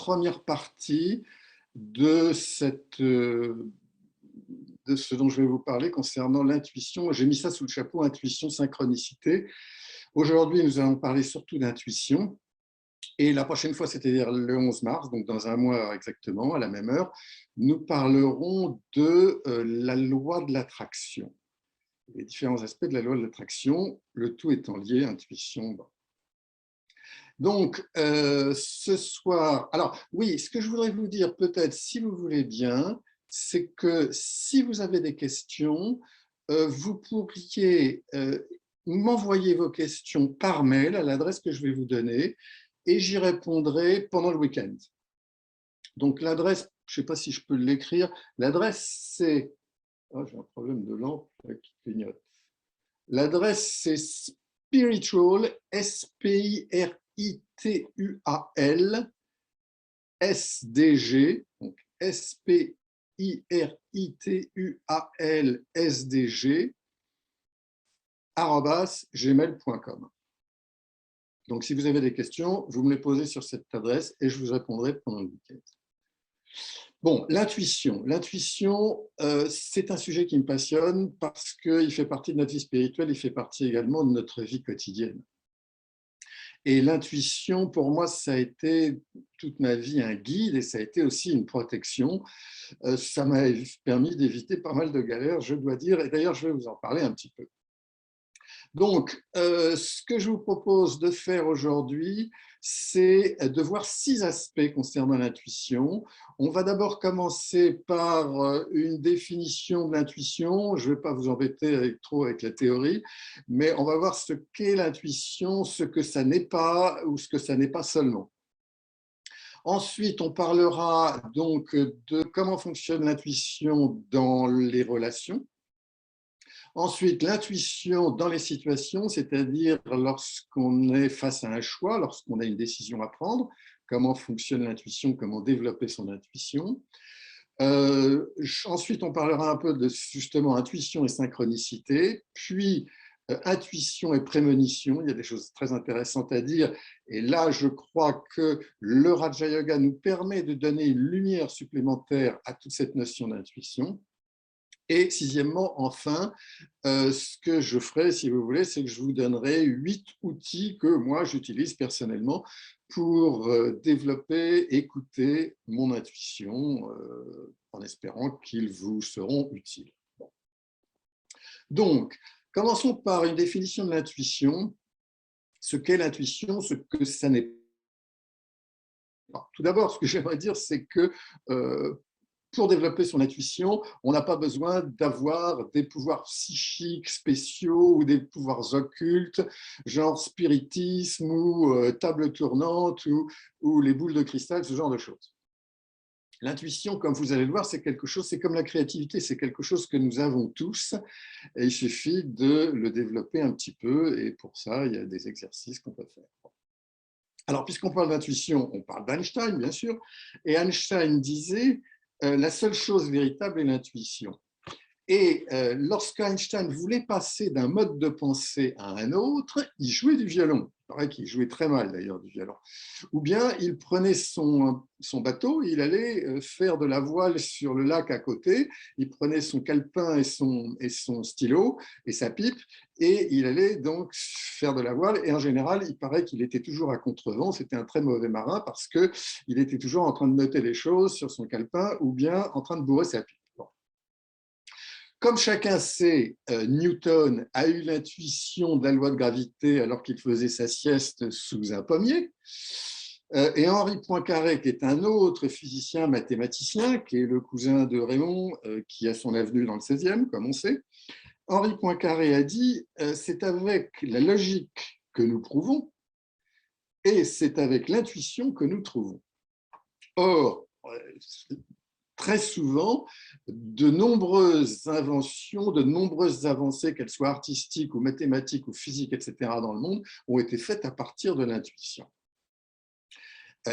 première partie de, de ce dont je vais vous parler concernant l'intuition. J'ai mis ça sous le chapeau intuition, synchronicité. Aujourd'hui, nous allons parler surtout d'intuition. Et la prochaine fois, c'est-à-dire le 11 mars, donc dans un mois exactement, à la même heure, nous parlerons de la loi de l'attraction, les différents aspects de la loi de l'attraction, le tout étant lié, intuition. Bon. Donc, ce soir, alors oui, ce que je voudrais vous dire peut-être, si vous voulez bien, c'est que si vous avez des questions, vous pourriez m'envoyer vos questions par mail à l'adresse que je vais vous donner et j'y répondrai pendant le week-end. Donc, l'adresse, je ne sais pas si je peux l'écrire, l'adresse c'est, oh, j'ai un problème de lampe qui clignote. L'adresse c'est spiritual, S-P-I-R-I-T-U-A-L, S-D-G, donc S-P-I-R-I-T-U-A-L, S-D-G, @gmail.com. Donc, si vous avez des questions, vous me les posez sur cette adresse et je vous répondrai pendant le week-end. Bon, l'intuition. L'intuition, c'est un sujet qui me passionne parce qu'il fait partie de notre vie spirituelle, il fait partie également de notre vie quotidienne. Et l'intuition, pour moi, ça a été toute ma vie un guide et ça a été aussi une protection. Ça m'a permis d'éviter pas mal de galères, je dois dire, et d'ailleurs, je vais vous en parler un petit peu. Donc, ce que je vous propose de faire aujourd'hui, c'est de voir 6 aspects concernant l'intuition. On va d'abord commencer par une définition de l'intuition. Je ne vais pas vous embêter trop avec la théorie, mais on va voir ce qu'est l'intuition, ce que ça n'est pas ou ce que ça n'est pas seulement. Ensuite, on parlera donc de comment fonctionne l'intuition dans les relations. Ensuite, l'intuition dans les situations, c'est-à-dire lorsqu'on est face à un choix, lorsqu'on a une décision à prendre, comment fonctionne l'intuition, comment développer son intuition. Ensuite, on parlera un peu de justement intuition et synchronicité, puis intuition et prémonition. Il y a des choses très intéressantes à dire. Et là, je crois que le Raja Yoga nous permet de donner une lumière supplémentaire à toute cette notion d'intuition. Et sixièmement, enfin, ce que je ferai, si vous voulez, c'est que je vous donnerai 8 outils que moi, j'utilise personnellement pour développer, écouter mon intuition, en espérant qu'ils vous seront utiles. Bon. Donc, commençons par une définition de l'intuition. Ce qu'est l'intuition, ce que ça n'est pas. Tout d'abord, ce que j'aimerais dire, c'est que pour développer son intuition, on n'a pas besoin d'avoir des pouvoirs psychiques spéciaux ou des pouvoirs occultes, genre spiritisme ou table tournante ou les boules de cristal, ce genre de choses. L'intuition, comme vous allez le voir, c'est quelque chose, c'est comme la créativité, c'est quelque chose que nous avons tous et il suffit de le développer un petit peu et pour ça, il y a des exercices qu'on peut faire. Alors, puisqu'on parle d'intuition, on parle d'Einstein, bien sûr, et Einstein disait la seule chose véritable est l'intuition. Et lorsqu'Einstein voulait passer d'un mode de pensée à un autre, il jouait du violon. Il paraît qu'il jouait très mal d'ailleurs du violon. Ou bien il prenait son bateau, il allait faire de la voile sur le lac à côté, il prenait son calepin et son stylo et sa pipe, et il allait donc faire de la voile. Et en général, il paraît qu'il était toujours à contrevent, c'était un très mauvais marin parce qu'il était toujours en train de noter les choses sur son calepin ou bien en train de bourrer sa pipe. Comme chacun sait, Newton a eu l'intuition de la loi de gravité alors qu'il faisait sa sieste sous un pommier. Et Henri Poincaré, qui est un autre physicien mathématicien, qui est le cousin de Raymond, qui a son avenue dans le 16e, comme on sait, Henri Poincaré a dit « c'est avec la logique que nous prouvons et c'est avec l'intuition que nous trouvons ». Or, très souvent, de nombreuses inventions, de nombreuses avancées, qu'elles soient artistiques ou mathématiques ou physiques, etc., dans le monde, ont été faites à partir de l'intuition.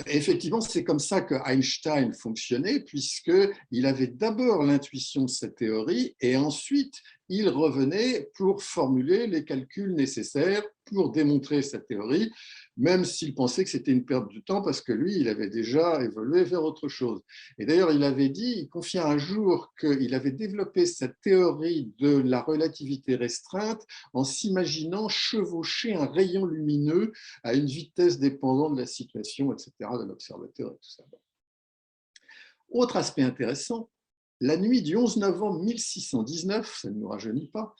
Effectivement, c'est comme ça que Einstein fonctionnait, puisqu'il avait d'abord l'intuition de cette théorie et ensuite il revenait pour formuler les calculs nécessaires pour démontrer sa théorie, même s'il pensait que c'était une perte de temps parce que lui, il avait déjà évolué vers autre chose. Et d'ailleurs, il avait dit, il confiait un jour qu'il avait développé cette théorie de la relativité restreinte en s'imaginant chevaucher un rayon lumineux à une vitesse dépendante de la situation, etc., de l'observateur et tout ça. Autre aspect intéressant, la nuit du 11 novembre 1619, ça ne nous rajeunit pas,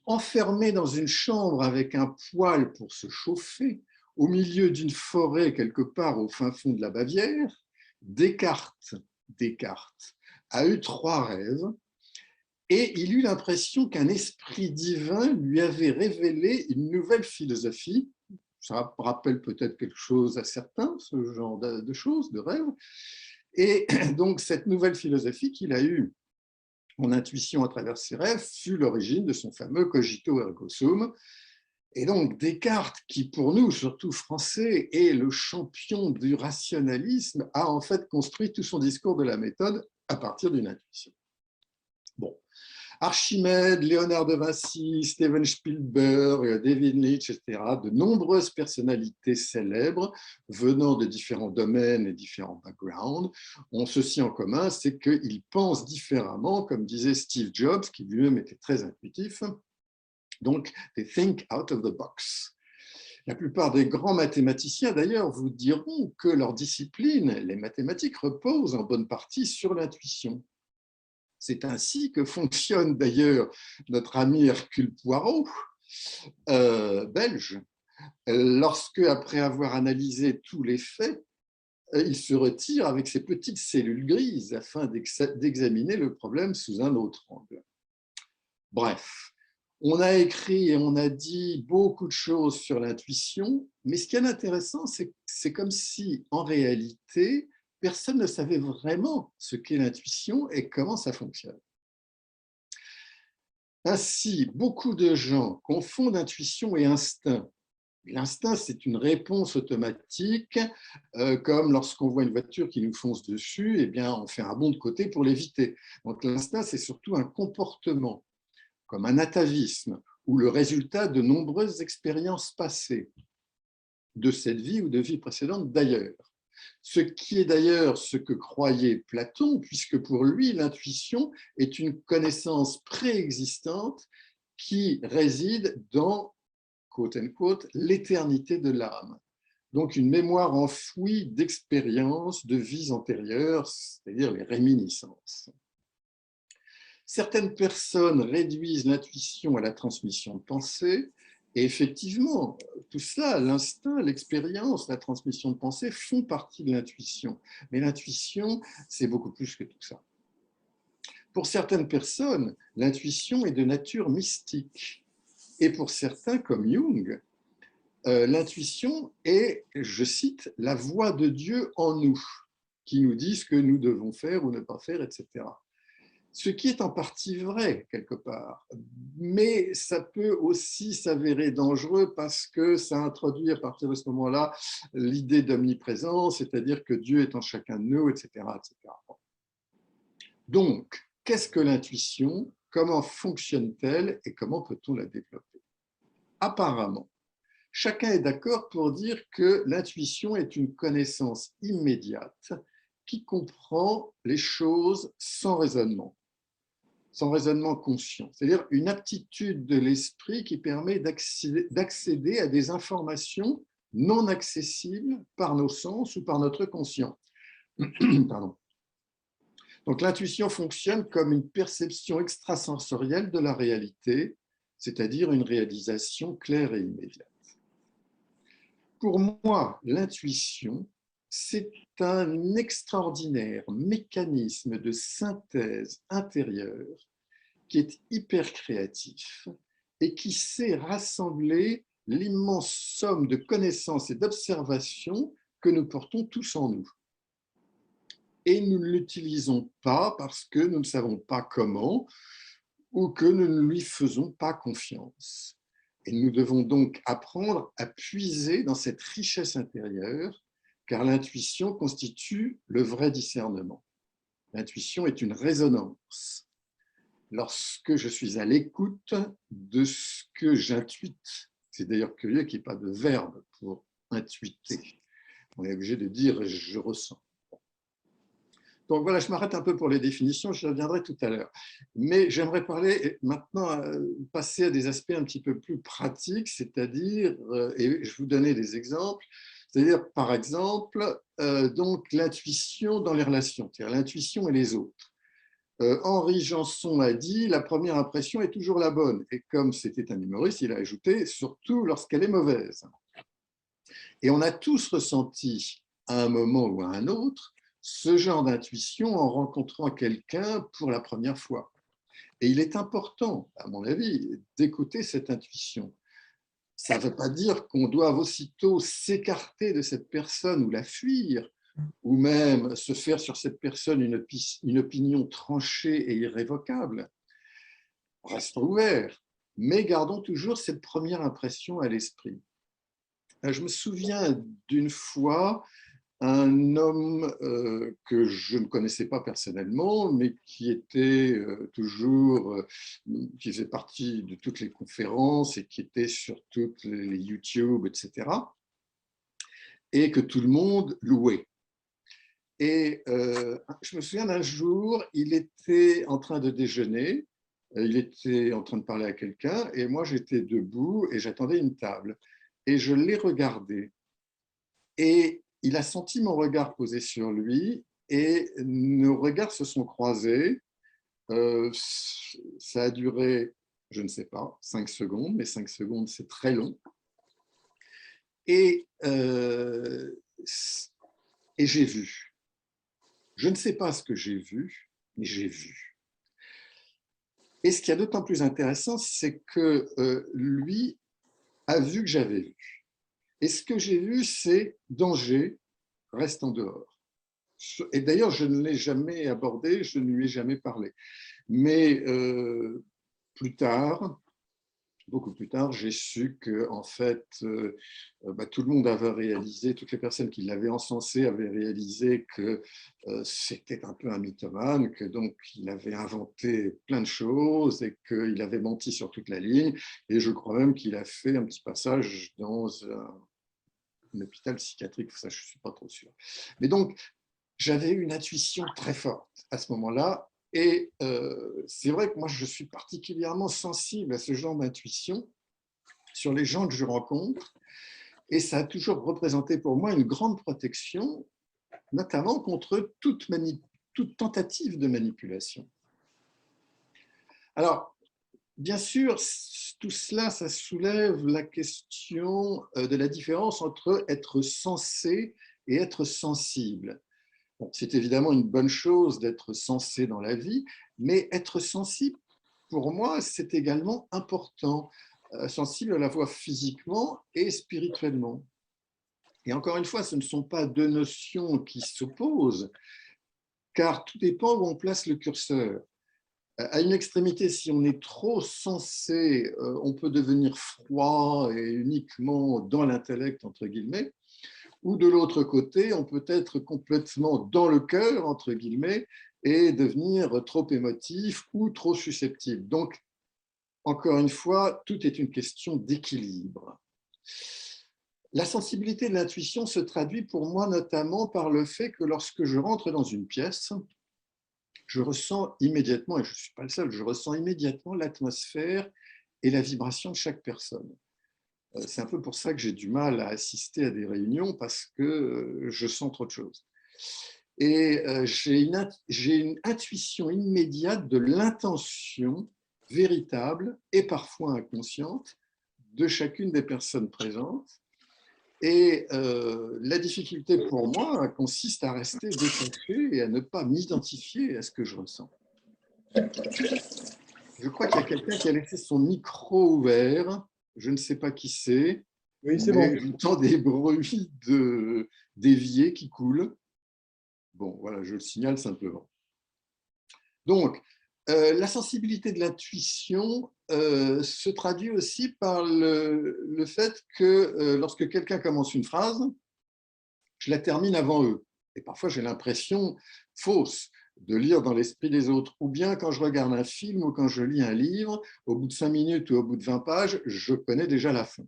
enfermé dans une chambre avec un poêle pour se chauffer, au milieu d'une forêt quelque part au fin fond de la Bavière, Descartes a eu 3 rêves et il eut l'impression qu'un esprit divin lui avait révélé une nouvelle philosophie. Ça rappelle peut-être quelque chose à certains, ce genre de choses, de rêves. Et donc, cette nouvelle philosophie qu'il a eue en intuition à travers ses rêves fut l'origine de son fameux cogito ergo sum. Et donc, Descartes, qui pour nous, surtout français, est le champion du rationalisme, a en fait construit tout son discours de la méthode à partir d'une intuition. Bon. Archimède, Léonard de Vinci, Steven Spielberg, David Leitch, etc., de nombreuses personnalités célèbres venant de différents domaines et différents backgrounds ont ceci en commun, c'est qu'ils pensent différemment, comme disait Steve Jobs, qui lui-même était très intuitif. Donc, they think out of the box. La plupart des grands mathématiciens, d'ailleurs, vous diront que leur discipline, les mathématiques, repose en bonne partie sur l'intuition. C'est ainsi que fonctionne d'ailleurs notre ami Hercule Poirot, belge, lorsque, après avoir analysé tous les faits, il se retire avec ses petites cellules grises afin d'examiner le problème sous un autre angle. Bref, on a écrit et on a dit beaucoup de choses sur l'intuition, mais ce qui est intéressant, c'est comme si, en réalité, personne ne savait vraiment ce qu'est l'intuition et comment ça fonctionne. Ainsi, beaucoup de gens confondent intuition et instinct. L'instinct, c'est une réponse automatique, comme lorsqu'on voit une voiture qui nous fonce dessus, eh bien, on fait un bond de côté pour l'éviter. Donc l'instinct, c'est surtout un comportement, comme un atavisme, ou le résultat de nombreuses expériences passées, de cette vie ou de vie précédente d'ailleurs. Ce qui est d'ailleurs ce que croyait Platon, puisque pour lui, l'intuition est une connaissance préexistante qui réside dans, quote unquote, l'éternité de l'âme. Donc une mémoire enfouie d'expériences, de vies antérieures, c'est-à-dire les réminiscences. Certaines personnes réduisent l'intuition à la transmission de pensée, et effectivement, tout cela, l'instinct, l'expérience, la transmission de pensée font partie de l'intuition. Mais l'intuition, c'est beaucoup plus que tout ça. Pour certaines personnes, l'intuition est de nature mystique. Et pour certains, comme Jung, l'intuition est, je cite, la voix de Dieu en nous, qui nous dit ce que nous devons faire ou ne pas faire, etc. Ce qui est en partie vrai, quelque part. Mais ça peut aussi s'avérer dangereux parce que ça introduit à partir de ce moment-là l'idée d'omniprésence, c'est-à-dire que Dieu est en chacun de nous, etc., etc. Donc, qu'est-ce que l'intuition? Comment fonctionne-t-elle et comment peut-on la développer? Apparemment, chacun est d'accord pour dire que l'intuition est une connaissance immédiate qui comprend les choses sans raisonnement conscient, c'est-à-dire une aptitude de l'esprit qui permet d'accéder à des informations non accessibles par nos sens ou par notre conscient. Pardon. Donc l'intuition fonctionne comme une perception extrasensorielle de la réalité, c'est-à-dire une réalisation claire et immédiate. Pour moi, l'intuition, c'est un extraordinaire mécanisme de synthèse intérieure qui est hyper créatif et qui sait rassembler l'immense somme de connaissances et d'observations que nous portons tous en nous. Et nous ne l'utilisons pas parce que nous ne savons pas comment ou que nous ne lui faisons pas confiance. Et nous devons donc apprendre à puiser dans cette richesse intérieure, car l'intuition constitue le vrai discernement. L'intuition est une résonance. lorsque je suis à l'écoute de ce que j'intuite. C'est d'ailleurs curieux qu'il n'y ait pas de verbe pour intuiter. On est obligé de dire « je ressens ». Donc voilà, je m'arrête un peu pour les définitions, je reviendrai tout à l'heure. Mais j'aimerais parler maintenant, passer à des aspects un petit peu plus pratiques, c'est-à-dire, et je vous donner des exemples, c'est-à-dire par exemple, donc l'intuition dans les relations, c'est-à-dire l'intuition et les autres. Henri Janson a dit « la première impression est toujours la bonne ». Et comme c'était un humoriste, il a ajouté « surtout lorsqu'elle est mauvaise ». Et on a tous ressenti à un moment ou à un autre ce genre d'intuition en rencontrant quelqu'un pour la première fois. Et il est important, à mon avis, d'écouter cette intuition. Ça ne veut pas dire qu'on doit aussitôt s'écarter de cette personne ou la fuir, ou même se faire sur cette personne une opinion tranchée et irrévocable. Restons ouverts, mais gardons toujours cette première impression à l'esprit. Je me souviens d'une fois, un homme que je ne connaissais pas personnellement, mais qui était toujours, qui faisait partie de toutes les conférences et qui était sur toutes les YouTube, etc., et que tout le monde louait. Et je me souviens d'un jour, il était en train de déjeuner, il était en train de parler à quelqu'un, et moi j'étais debout et j'attendais une table. Et je l'ai regardé. Et il a senti mon regard posé sur lui, et nos regards se sont croisés. Ça a duré, je ne sais pas, 5 secondes, mais 5 secondes, c'est très long. Et j'ai vu. Je ne sais pas ce que j'ai vu, mais j'ai vu. Et ce qui est d'autant plus intéressant, c'est que lui a vu que j'avais vu. Et ce que j'ai vu, c'est danger, reste en dehors. Et d'ailleurs, je ne l'ai jamais abordé, je ne lui ai jamais parlé. Mais plus tard, beaucoup plus tard, j'ai su que en fait, tout le monde avait réalisé, toutes les personnes qui l'avaient encensé avaient réalisé que c'était un peu un mythomane, que donc il avait inventé plein de choses et qu'il avait menti sur toute la ligne. Et je crois même qu'il a fait un petit passage dans un hôpital psychiatrique, ça je ne suis pas trop sûr. Mais donc, j'avais une intuition très forte à ce moment-là. Et c'est vrai que moi, je suis particulièrement sensible à ce genre d'intuition sur les gens que je rencontre. Et ça a toujours représenté pour moi une grande protection, notamment contre toute tentative de manipulation. Alors, bien sûr, tout cela, ça soulève la question de la différence entre être sensé et être sensible. Bon, c'est évidemment une bonne chose d'être sensé dans la vie, mais être sensible, pour moi, c'est également important, sensible à la fois physiquement et spirituellement. Et encore une fois, ce ne sont pas deux notions qui s'opposent, car tout dépend où on place le curseur. À une extrémité, si on est trop sensé, on peut devenir froid et uniquement dans l'intellect, entre guillemets, ou de l'autre côté, on peut être complètement dans le cœur, entre guillemets, et devenir trop émotif ou trop susceptible. Donc, encore une fois, tout est une question d'équilibre. La sensibilité de l'intuition se traduit pour moi notamment par le fait que lorsque je rentre dans une pièce, je ressens immédiatement, et je ne suis pas le seul, je ressens immédiatement l'atmosphère et la vibration de chaque personne. C'est un peu pour ça que j'ai du mal à assister à des réunions, parce que je sens trop de choses. Et j'ai une intuition immédiate de l'intention véritable et parfois inconsciente de chacune des personnes présentes. Et la difficulté pour moi consiste à rester détaché et à ne pas m'identifier à ce que je ressens. Je crois qu'il y a quelqu'un qui a laissé son micro ouvert. Je ne sais pas qui c'est, Oui, c'est mais bon. j'entends des bruits d'évier qui coulent. Bon, voilà, je le signale simplement. Donc, la sensibilité de l'intuition se traduit aussi par le fait que lorsque quelqu'un commence une phrase, je la termine avant eux. Et parfois, j'ai l'impression fausse de lire dans l'esprit des autres. Ou bien quand je regarde un film ou quand je lis un livre, au bout de 5 minutes ou au bout de 20 pages, je connais déjà la fin.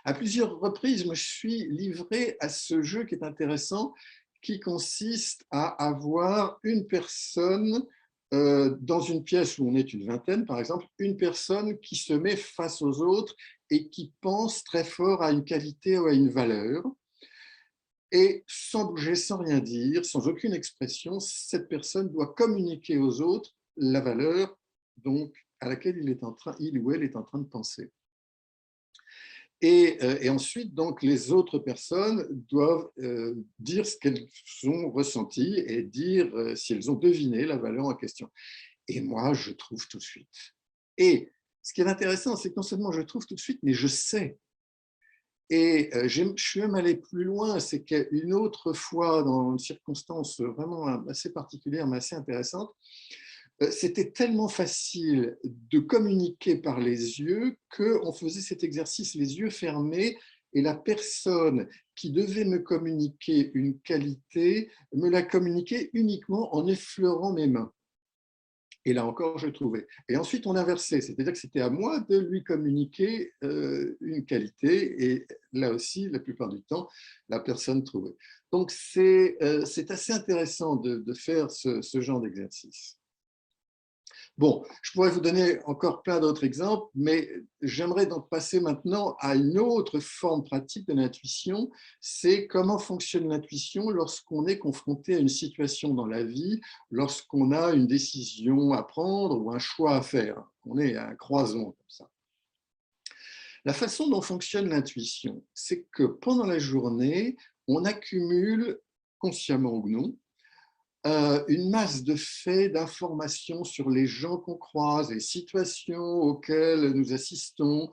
À plusieurs reprises, je me suis livré à ce jeu qui est intéressant, qui consiste à avoir une personne dans une pièce où on est une vingtaine, par exemple, une personne qui se met face aux autres et qui pense très fort à une qualité ou à une valeur. Et sans bouger, sans rien dire, sans aucune expression, cette personne doit communiquer aux autres la valeur donc, à laquelle il ou elle est en train de penser. Et ensuite, donc, les autres personnes doivent dire ce qu'elles ont ressenti et dire si elles ont deviné la valeur en question. Et moi, je trouve tout de suite. Et ce qui est intéressant, c'est que non seulement je trouve tout de suite, mais je sais. Et je suis même allé plus loin, c'est qu'une autre fois, dans une circonstance vraiment assez particulière, mais assez intéressante, c'était tellement facile de communiquer par les yeux qu'on faisait cet exercice les yeux fermés et la personne qui devait me communiquer une qualité me la communiquait uniquement en effleurant mes mains. Et là encore, je trouvais. Et ensuite, on inversait, c'est-à-dire que c'était à moi de lui communiquer une qualité, et là aussi, la plupart du temps, la personne trouvait. Donc, c'est assez intéressant de faire ce genre d'exercice. Bon, je pourrais vous donner encore plein d'autres exemples, mais j'aimerais donc passer maintenant à une autre forme pratique de l'intuition, c'est comment fonctionne l'intuition lorsqu'on est confronté à une situation dans la vie, lorsqu'on a une décision à prendre ou un choix à faire. On est à un croisement comme ça. La façon dont fonctionne l'intuition, c'est que pendant la journée, on accumule, consciemment ou non, une masse de faits, d'informations sur les gens qu'on croise, les situations auxquelles nous assistons,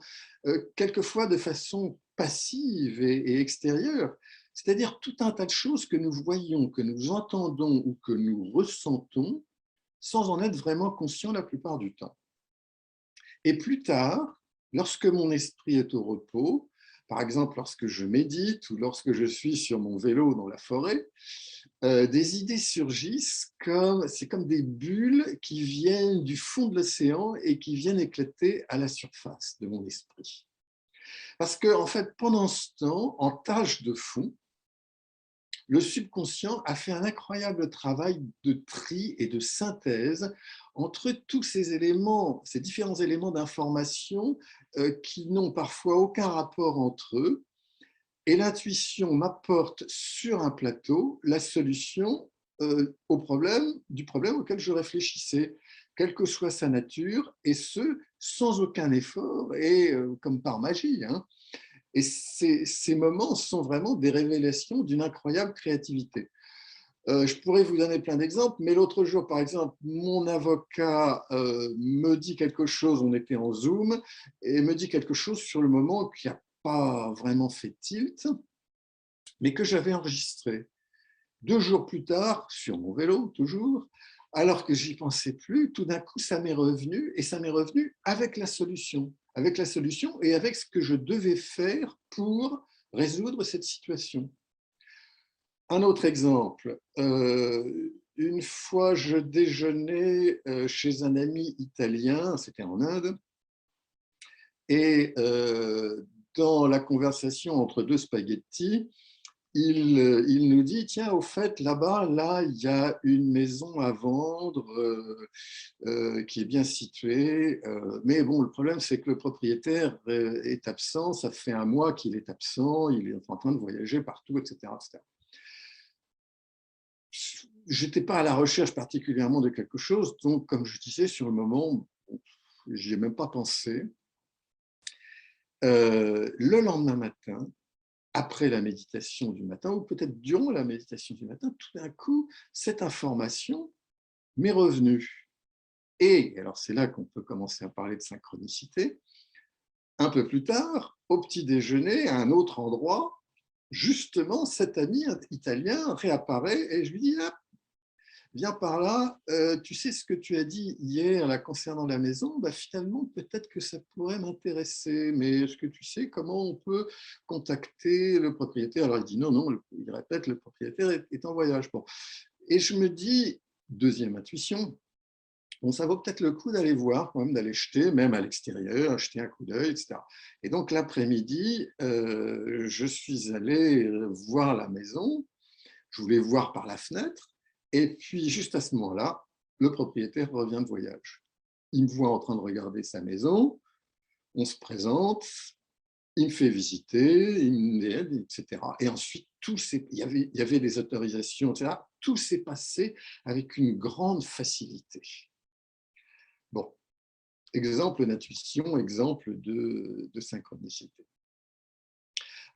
quelquefois de façon passive et extérieure, c'est-à-dire tout un tas de choses que nous voyons, que nous entendons ou que nous ressentons sans en être vraiment conscients la plupart du temps. Et plus tard, lorsque mon esprit est au repos, par exemple lorsque je médite ou lorsque je suis sur mon vélo dans la forêt, des idées surgissent c'est comme des bulles qui viennent du fond de l'océan et qui viennent éclater à la surface de mon esprit. Parce que, en fait, pendant ce temps, en tâche de fond, le subconscient a fait un incroyable travail de tri et de synthèse entre tous ces éléments, ces différents éléments d'information qui n'ont parfois aucun rapport entre eux. Et l'intuition m'apporte sur un plateau la solution du problème auquel je réfléchissais, quelle que soit sa nature, et ce, sans aucun effort et comme par magie. Hein. Et ces moments sont vraiment des révélations d'une incroyable créativité. Je pourrais vous donner plein d'exemples, mais l'autre jour, par exemple, mon avocat me dit quelque chose, on était en Zoom, et me dit quelque chose sur le moment qui n'a pas vraiment fait tilt, mais que j'avais enregistré. 2 jours plus tard, sur mon vélo, toujours, alors que j'y pensais plus, tout d'un coup, ça m'est revenu, et ça m'est revenu avec la solution et avec ce que je devais faire pour résoudre cette situation. Un autre exemple, une fois je déjeunais chez un ami italien, c'était en Inde, et dans la conversation entre deux spaghettis, il nous dit, tiens, au fait, là-bas, là, il y a une maison à vendre qui est bien située, mais bon, le problème, c'est que le propriétaire est absent, ça fait un mois qu'il est absent, il est en train de voyager partout, etc. etc. Je n'étais pas à la recherche particulièrement de quelque chose, donc, comme je disais, sur le moment, je n'y ai même pas pensé. Le lendemain matin, après la méditation du matin, ou peut-être durant la méditation du matin, tout d'un coup, cette information m'est revenue. Et alors c'est là qu'on peut commencer à parler de synchronicité. Un peu plus tard, au petit déjeuner, à un autre endroit, justement, cet ami italien réapparaît et je lui dis, ah, viens par là, tu sais ce que tu as dit hier là, concernant la maison, bah, finalement, peut-être que ça pourrait m'intéresser, mais est-ce que tu sais comment on peut contacter le propriétaire? Alors il dit non, non, il répète, le propriétaire est en voyage. Bon. Et je me dis, deuxième intuition, bon, ça vaut peut-être le coup d'aller voir, quand même, d'aller jeter, même à l'extérieur, jeter un coup d'œil, etc. Et donc, l'après-midi, je suis allé voir la maison, je voulais voir par la fenêtre, et puis, juste à ce moment-là, le propriétaire revient de voyage. Il me voit en train de regarder sa maison, on se présente, il me fait visiter, il m'aide, etc. Et ensuite, il y avait des autorisations, etc. Tout s'est passé avec une grande facilité. Bon, exemple d'intuition, exemple de synchronicité.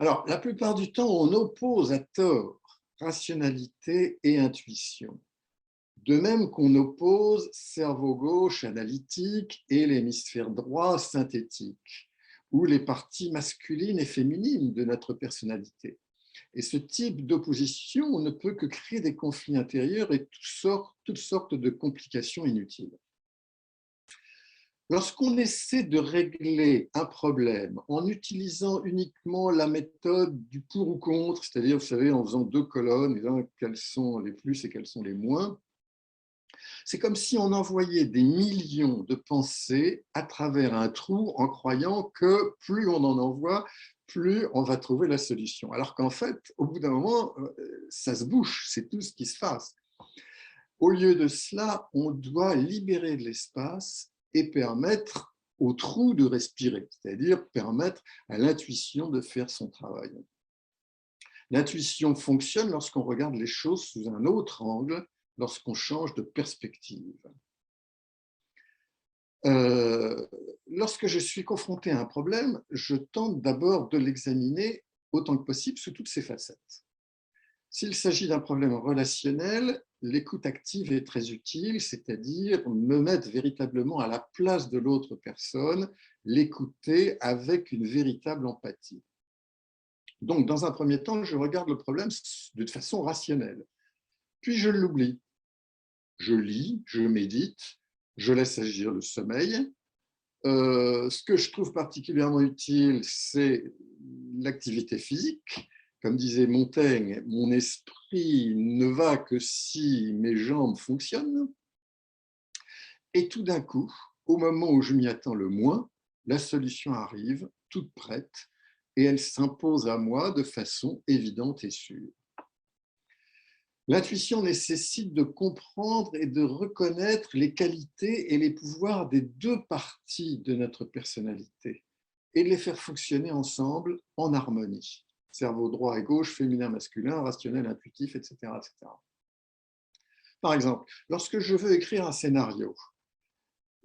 Alors, la plupart du temps, on oppose à tort rationalité et intuition. De même qu'on oppose cerveau gauche analytique et l'hémisphère droit synthétique, ou les parties masculines et féminines de notre personnalité. Et ce type d'opposition ne peut que créer des conflits intérieurs et toutes sortes de complications inutiles. Lorsqu'on essaie de régler un problème en utilisant uniquement la méthode du pour ou contre, c'est-à-dire, vous savez, en faisant deux colonnes, quels sont les plus et quels sont les moins, c'est comme si on envoyait des millions de pensées à travers un trou en croyant que plus on en envoie, plus on va trouver la solution. Alors qu'en fait, au bout d'un moment, ça se bouche, c'est tout ce qui se passe. Au lieu de cela, on doit libérer de l'espace et permettre au trou de respirer, c'est-à-dire permettre à l'intuition de faire son travail. L'intuition fonctionne lorsqu'on regarde les choses sous un autre angle, lorsqu'on change de perspective. Lorsque je suis confronté à un problème, je tente d'abord de l'examiner autant que possible sous toutes ses facettes. S'il s'agit d'un problème relationnel, l'écoute active est très utile, c'est-à-dire me mettre véritablement à la place de l'autre personne, l'écouter avec une véritable empathie. Donc, dans un premier temps, je regarde le problème de façon rationnelle, puis je l'oublie. Je lis, je médite, je laisse agir le sommeil. Ce que je trouve particulièrement utile, c'est l'activité physique. Comme disait Montaigne, mon esprit ne va que si mes jambes fonctionnent. Et tout d'un coup, au moment où je m'y attends le moins, la solution arrive, toute prête, et elle s'impose à moi de façon évidente et sûre. L'intuition nécessite de comprendre et de reconnaître les qualités et les pouvoirs des deux parties de notre personnalité et de les faire fonctionner ensemble en harmonie. Cerveau droit et gauche, féminin, masculin, rationnel, intuitif, etc., etc. Par exemple, lorsque je veux écrire un scénario,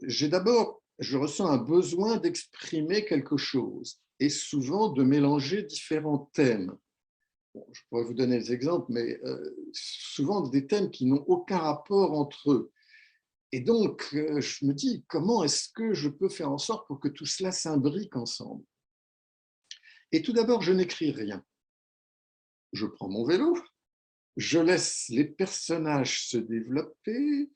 je ressens un besoin d'exprimer quelque chose et souvent de mélanger différents thèmes. Bon, je pourrais vous donner des exemples, mais souvent des thèmes qui n'ont aucun rapport entre eux. Et donc, je me dis, comment est-ce que je peux faire en sorte pour que tout cela s'imbrique ensemble? Et tout d'abord, je n'écris rien. Je prends mon vélo, je laisse les personnages se développer,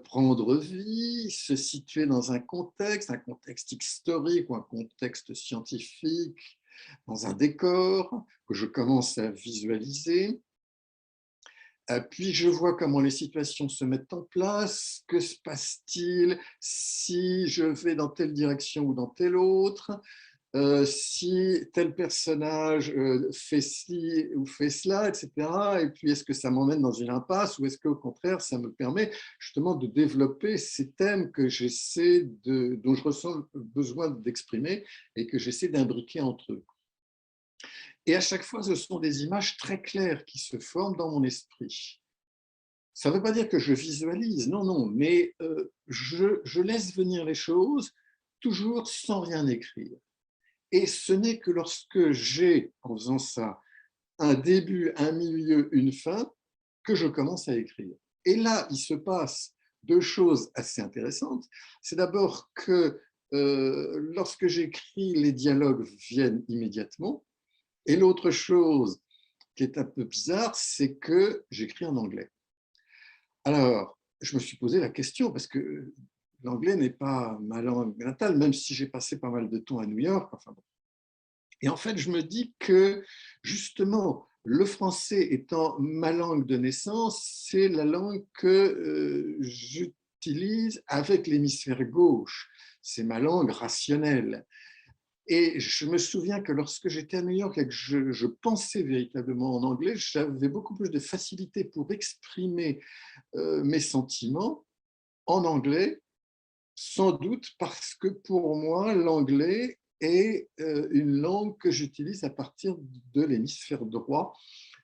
prendre vie, se situer dans un contexte historique ou un contexte scientifique, dans un décor que je commence à visualiser. Puis je vois comment les situations se mettent en place, que se passe-t-il si je vais dans telle direction ou dans telle autre, si tel personnage fait ci ou fait cela, etc. Et puis est-ce que ça m'emmène dans une impasse ou est-ce qu'au contraire ça me permet justement de développer ces thèmes que dont je ressens besoin d'exprimer et que j'essaie d'imbriquer entre eux. Et à chaque fois, ce sont des images très claires qui se forment dans mon esprit. Ça ne veut pas dire que je visualise, non, non, mais je laisse venir les choses toujours sans rien écrire. Et ce n'est que lorsque j'ai, en faisant ça, un début, un milieu, une fin, que je commence à écrire. Et là, il se passe deux choses assez intéressantes. C'est d'abord que lorsque j'écris, les dialogues viennent immédiatement. Et l'autre chose qui est un peu bizarre, c'est que j'écris en anglais. Alors, je me suis posé la question, parce que l'anglais n'est pas ma langue natale, même si j'ai passé pas mal de temps à New York. Enfin bon. Et en fait, je me dis que, justement, Le français étant ma langue de naissance, c'est la langue que j'utilise avec l'hémisphère gauche. C'est ma langue rationnelle. Et je me souviens que lorsque j'étais à New York et que je pensais véritablement en anglais, j'avais beaucoup plus de facilité pour exprimer mes sentiments en anglais, sans doute parce que pour moi, l'anglais est une langue que j'utilise à partir de l'hémisphère droit,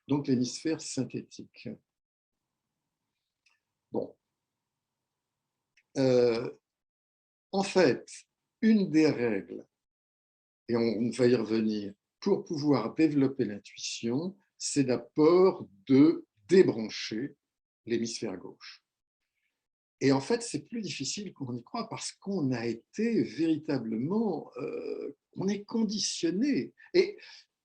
donc l'hémisphère synthétique. Bon. En fait, une des règles, et on va y revenir, pour pouvoir développer l'intuition, c'est d'abord de débrancher l'hémisphère gauche. Et en fait, c'est plus difficile qu'on y croit parce qu'on a été véritablement, on est conditionné. Et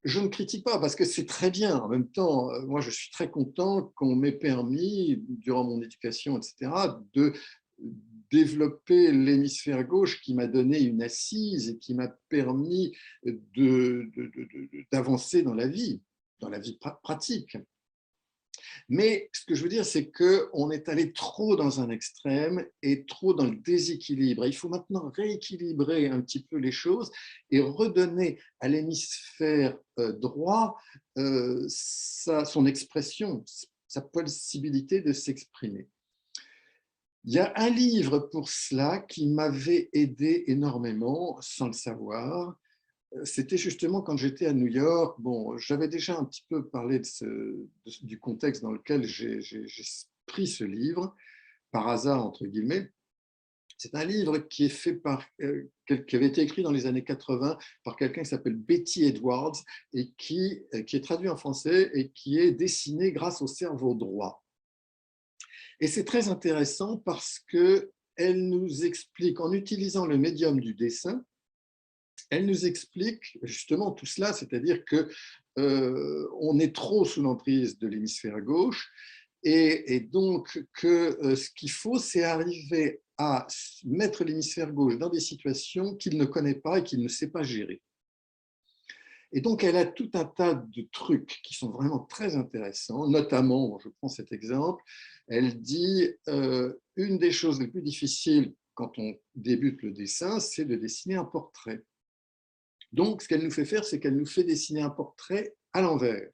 je ne critique pas parce que c'est très bien. En même temps, moi, je suis très content qu'on m'ait permis, durant mon éducation, etc., de développer l'hémisphère gauche qui m'a donné une assise et qui m'a permis d'avancer dans la vie pratique. Mais ce que je veux dire, c'est qu'on est allé trop dans un extrême et trop dans le déséquilibre. Il faut maintenant rééquilibrer un petit peu les choses et redonner à l'hémisphère droit son expression, sa possibilité de s'exprimer. Il y a un livre pour cela qui m'avait aidé énormément, sans le savoir. C'était justement quand j'étais à New York. Bon, j'avais déjà un petit peu parlé du contexte dans lequel j'ai pris ce livre, par hasard, entre guillemets. C'est un livre qui est fait qui avait été écrit dans les années 80 par quelqu'un qui s'appelle Betty Edwards et qui est traduit en français et qui est dessiné grâce au cerveau droit. Et c'est très intéressant parce qu'elle nous explique, en utilisant le médium du dessin, elle nous explique justement tout cela, c'est-à-dire qu'on est trop sous l'emprise de l'hémisphère gauche et donc que ce qu'il faut, c'est arriver à mettre l'hémisphère gauche dans des situations qu'il ne connaît pas et qu'il ne sait pas gérer. Et donc, elle a tout un tas de trucs qui sont vraiment très intéressants, notamment, je prends cet exemple, elle dit une des choses les plus difficiles quand on débute le dessin, c'est de dessiner un portrait. Donc, ce qu'elle nous fait faire, c'est qu'elle nous fait dessiner un portrait à l'envers.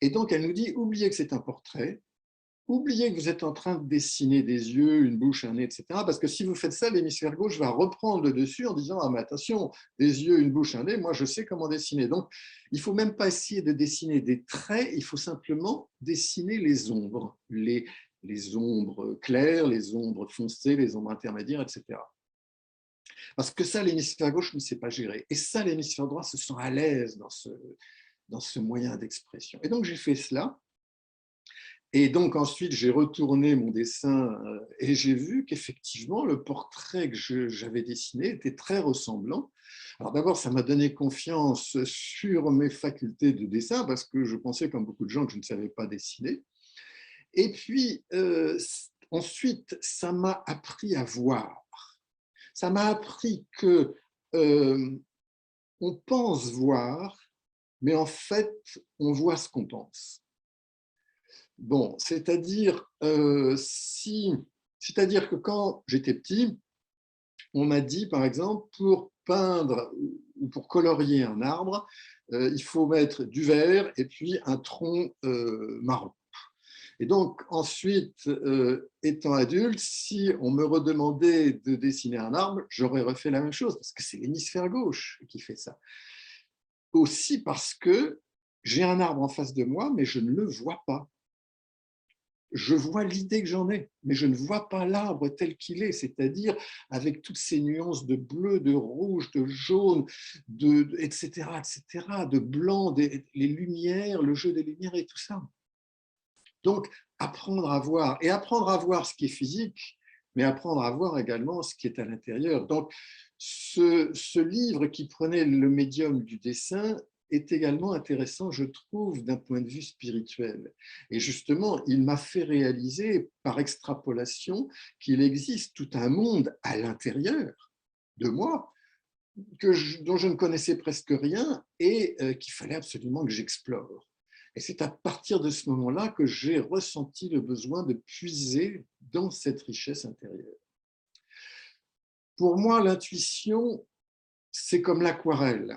Et donc, elle nous dit, oubliez que c'est un portrait, oubliez que vous êtes en train de dessiner des yeux, une bouche, un nez, etc. Parce que si vous faites ça, l'hémisphère gauche va reprendre le dessus en disant, ah mais attention, des yeux, une bouche, un nez, moi je sais comment dessiner. Donc, il ne faut même pas essayer de dessiner des traits, il faut simplement dessiner les ombres, les ombres claires, les ombres foncées, les ombres intermédiaires, etc. Parce que ça, l'hémisphère gauche ne sait pas gérer. Et ça, l'hémisphère droit se sent à l'aise dans ce moyen d'expression. Et donc, j'ai fait cela. Et donc, ensuite, j'ai retourné mon dessin et j'ai vu qu'effectivement, le portrait que j'avais dessiné était très ressemblant. Alors d'abord, ça m'a donné confiance sur mes facultés de dessin parce que je pensais, comme beaucoup de gens, que je ne savais pas dessiner. Et puis, ensuite, ça m'a appris à voir. Ça m'a appris que on pense voir, mais en fait, on voit ce qu'on pense. Bon, c'est-à-dire que quand j'étais petit, on m'a dit, par exemple, pour peindre ou pour colorier un arbre, il faut mettre du vert et puis un tronc marron. Et donc, ensuite, étant adulte, si on me redemandait de dessiner un arbre, j'aurais refait la même chose, parce que c'est l'hémisphère gauche qui fait ça. Aussi parce que j'ai un arbre en face de moi, mais je ne le vois pas. Je vois l'idée que j'en ai, mais je ne vois pas l'arbre tel qu'il est, c'est-à-dire avec toutes ces nuances de bleu, de rouge, de jaune, etc., de blanc, les lumières, le jeu des lumières et tout ça. Donc, apprendre à voir, et apprendre à voir ce qui est physique, mais apprendre à voir également ce qui est à l'intérieur. Donc, ce livre qui prenait le médium du dessin est également intéressant, je trouve, d'un point de vue spirituel. Et justement, il m'a fait réaliser, par extrapolation, qu'il existe tout un monde à l'intérieur de moi dont je ne connaissais presque rien et qu'il fallait absolument que j'explore. Et c'est à partir de ce moment-là que j'ai ressenti le besoin de puiser dans cette richesse intérieure. Pour moi, l'intuition, c'est comme l'aquarelle.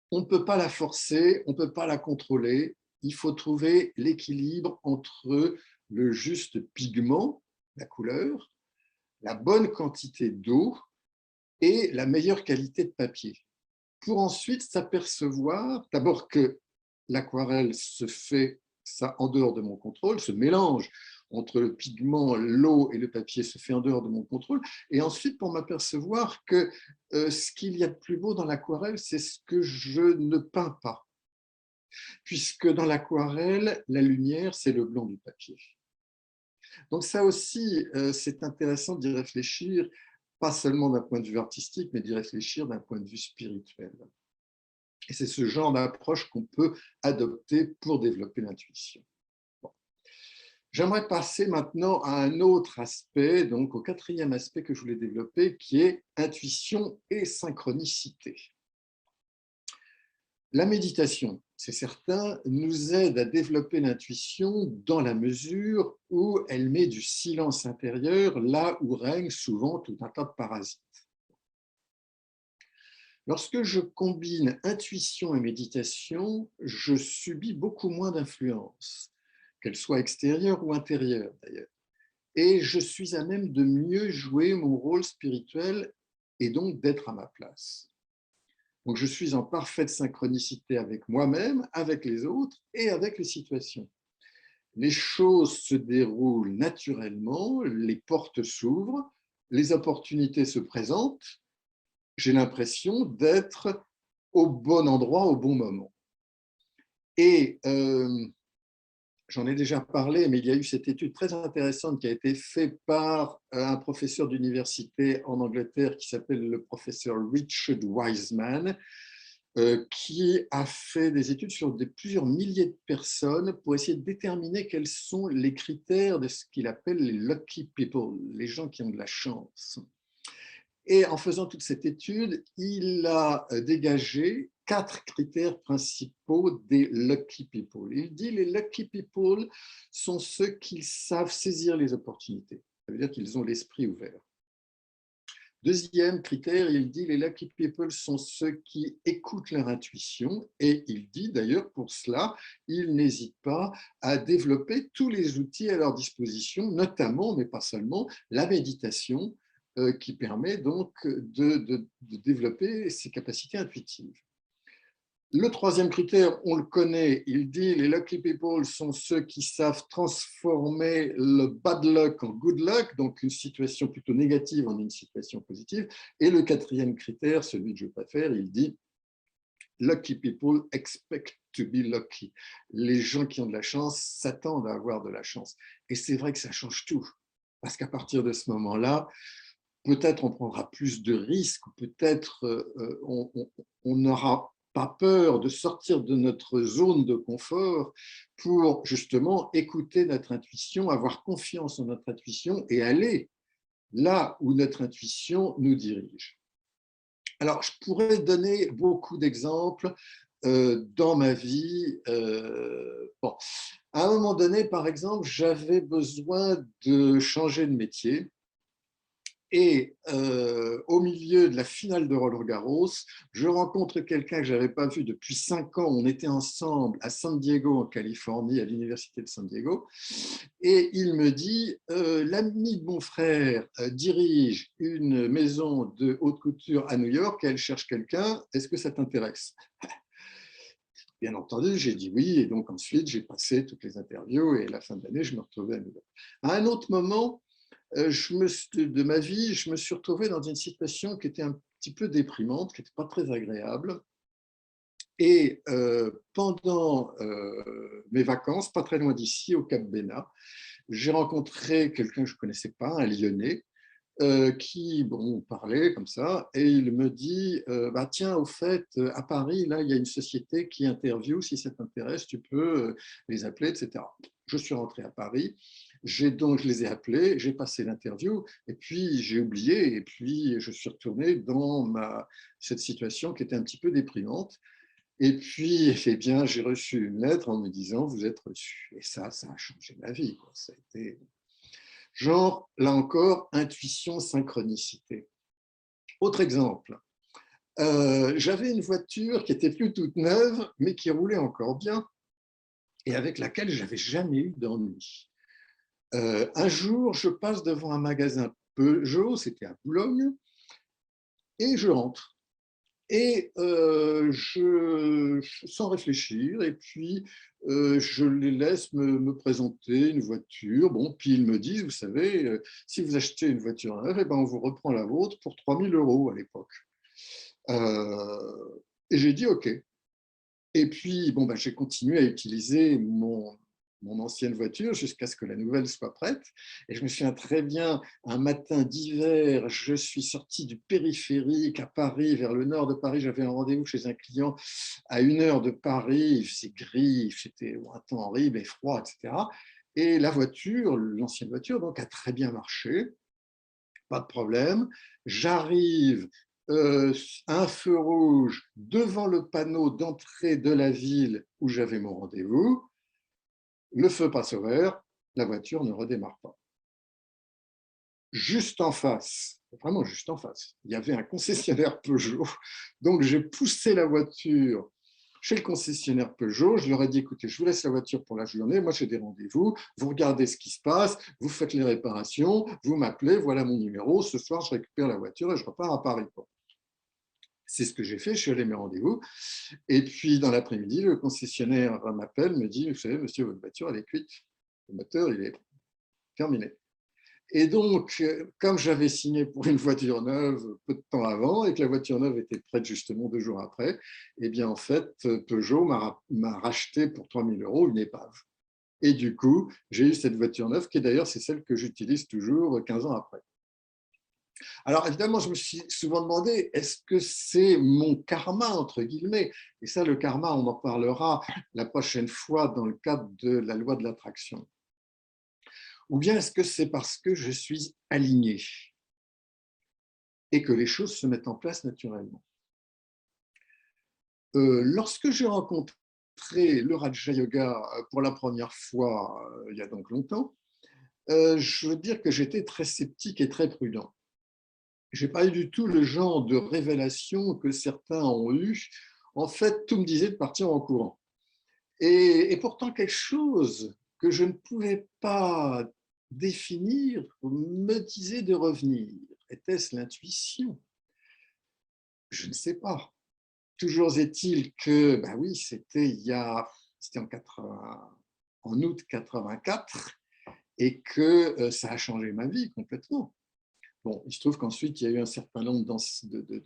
On ne peut pas la forcer, on ne peut pas la contrôler. Il faut trouver l'équilibre entre le juste pigment, la couleur, la bonne quantité d'eau et la meilleure qualité de papier. Pour ensuite s'apercevoir d'abord que l'aquarelle se fait ça en dehors de mon contrôle, ce mélange entre le pigment, l'eau et le papier se fait en dehors de mon contrôle, et ensuite pour m'apercevoir que ce qu'il y a de plus beau dans l'aquarelle, c'est ce que je ne peins pas, puisque dans l'aquarelle, la lumière, c'est le blanc du papier. Donc ça aussi, c'est intéressant d'y réfléchir, pas seulement d'un point de vue artistique, mais d'y réfléchir d'un point de vue spirituel. Et c'est ce genre d'approche qu'on peut adopter pour développer l'intuition. Bon. J'aimerais passer maintenant à un autre aspect, donc au quatrième aspect que je voulais développer, qui est intuition et synchronicité. La méditation, c'est certain, nous aide à développer l'intuition dans la mesure où elle met du silence intérieur là où règne souvent tout un tas de parasites. Lorsque je combine intuition et méditation, je subis beaucoup moins d'influence, qu'elle soit extérieure ou intérieure d'ailleurs. Et je suis à même de mieux jouer mon rôle spirituel et donc d'être à ma place. Donc je suis en parfaite synchronicité avec moi-même, avec les autres et avec les situations. Les choses se déroulent naturellement, les portes s'ouvrent, les opportunités se présentent. J'ai l'impression d'être au bon endroit, au bon moment. Et j'en ai déjà parlé, mais il y a eu cette étude très intéressante qui a été faite par un professeur d'université en Angleterre qui s'appelle le professeur Richard Wiseman, qui a fait des études sur plusieurs milliers de personnes pour essayer de déterminer quels sont les critères de ce qu'il appelle les lucky people, les gens qui ont de la chance. Et en faisant toute cette étude, il a dégagé 4 critères principaux des lucky people. Il dit que les lucky people sont ceux qui savent saisir les opportunités. Ça veut dire qu'ils ont l'esprit ouvert. Deuxième critère, il dit que les lucky people sont ceux qui écoutent leur intuition, et il dit d'ailleurs pour cela, ils n'hésitent pas à développer tous les outils à leur disposition, notamment, mais pas seulement, la méditation, qui permet donc de développer ses capacités intuitives. Le troisième critère, on le connaît, il dit les lucky people sont ceux qui savent transformer le bad luck en good luck, donc une situation plutôt négative en une situation positive. Et le quatrième critère, celui que je préfère, il dit lucky people expect to be lucky. Les gens qui ont de la chance s'attendent à avoir de la chance. Et c'est vrai que ça change tout, parce qu'à partir de ce moment-là, peut-être on prendra plus de risques, peut-être on n'aura pas peur de sortir de notre zone de confort pour justement écouter notre intuition, avoir confiance en notre intuition et aller là où notre intuition nous dirige. Alors, je pourrais donner beaucoup d'exemples dans ma vie. Bon. À un moment donné, par exemple, j'avais besoin de changer de métier. Et au milieu de la finale de Roland-Garros, je rencontre quelqu'un que je n'avais pas vu depuis 5 ans. On était ensemble à San Diego, en Californie, à l'université de San Diego. Et il me dit, l'ami de mon frère dirige une maison de haute couture à New York, et elle cherche quelqu'un, est-ce que ça t'intéresse? Bien entendu, j'ai dit oui, et donc ensuite j'ai passé toutes les interviews, et à la fin de l'année, je me retrouvais à New York. À un autre moment, de ma vie, je me suis retrouvé dans une situation qui était un petit peu déprimante, qui n'était pas très agréable. Et pendant mes vacances, pas très loin d'ici, au Cap Bénat, j'ai rencontré quelqu'un que je ne connaissais pas, un Lyonnais, qui parlait comme ça, et il me dit bah, tiens, au fait, à Paris, là, il y a une société qui interviewe, si ça t'intéresse, tu peux les appeler, etc. Je suis rentré à Paris, je les ai appelés, j'ai passé l'interview, et puis j'ai oublié, et puis je suis retourné dans cette situation qui était un petit peu déprimante. Et puis, eh bien, j'ai reçu une lettre en me disant, vous êtes reçu. Et ça a changé ma vie, quoi. Ça a été genre, là encore, intuition, synchronicité. Autre exemple, j'avais une voiture qui était plus toute neuve, mais qui roulait encore bien et avec laquelle je n'avais jamais eu d'ennui. Un jour, je passe devant un magasin Peugeot, c'était à Boulogne, et je rentre. Et sans réfléchir, et puis je les laisse me présenter une voiture. Bon, puis ils me disent, vous savez, si vous achetez une voiture neuve, eh ben, on vous reprend la vôtre pour 3 000 € à l'époque. Et j'ai dit OK. Et puis, bon, ben, j'ai continué à utiliser mon ancienne voiture jusqu'à ce que la nouvelle soit prête. Et je me souviens très bien, un matin d'hiver, je suis sorti du périphérique à Paris, vers le nord de Paris. J'avais un rendez-vous chez un client à 1 heure de Paris. C'est gris, c'était un temps horrible et froid, etc. Et la voiture, l'ancienne voiture, donc, a très bien marché. Pas de problème. J'arrive un feu rouge devant le panneau d'entrée de la ville où j'avais mon rendez-vous. Le feu passe au vert, la voiture ne redémarre pas. Juste en face, vraiment juste en face, il y avait un concessionnaire Peugeot. Donc, j'ai poussé la voiture chez le concessionnaire Peugeot. Je leur ai dit, écoutez, je vous laisse la voiture pour la journée. Moi, j'ai des rendez-vous. Vous regardez ce qui se passe. Vous faites les réparations. Vous m'appelez. Voilà mon numéro. Ce soir, je récupère la voiture et je repars à Paris. C'est ce que j'ai fait. Je suis allé à mes rendez-vous. Et puis, dans l'après-midi, le concessionnaire m'appelle, me dit, vous savez, monsieur, votre voiture, elle est cuite. Le moteur, il est terminé. Et donc, comme j'avais signé pour une voiture neuve peu de temps avant et que la voiture neuve était prête justement 2 jours après, eh bien, en fait, Peugeot m'a racheté pour 3 000 € une épave. Et du coup, j'ai eu cette voiture neuve qui, d'ailleurs, c'est celle que j'utilise toujours 15 ans après. Alors, évidemment, je me suis souvent demandé, est-ce que c'est mon karma, entre guillemets? Et ça, le karma, on en parlera la prochaine fois dans le cadre de la loi de l'attraction. Ou bien est-ce que c'est parce que je suis aligné et que les choses se mettent en place naturellement? Lorsque j'ai rencontré le Raja Yoga pour la première fois, il y a donc longtemps, je veux dire que j'étais très sceptique et très prudent. Je n'ai pas eu du tout le genre de révélation que certains ont eu. En fait, tout me disait de partir en courant. Et pourtant, quelque chose que je ne pouvais pas définir me disait de revenir. Était-ce l'intuition? Je ne sais pas. Toujours est-il que, ben oui, c'était en août 84 et que ça a changé ma vie complètement. Bon, il se trouve qu'ensuite, il y a eu un certain nombre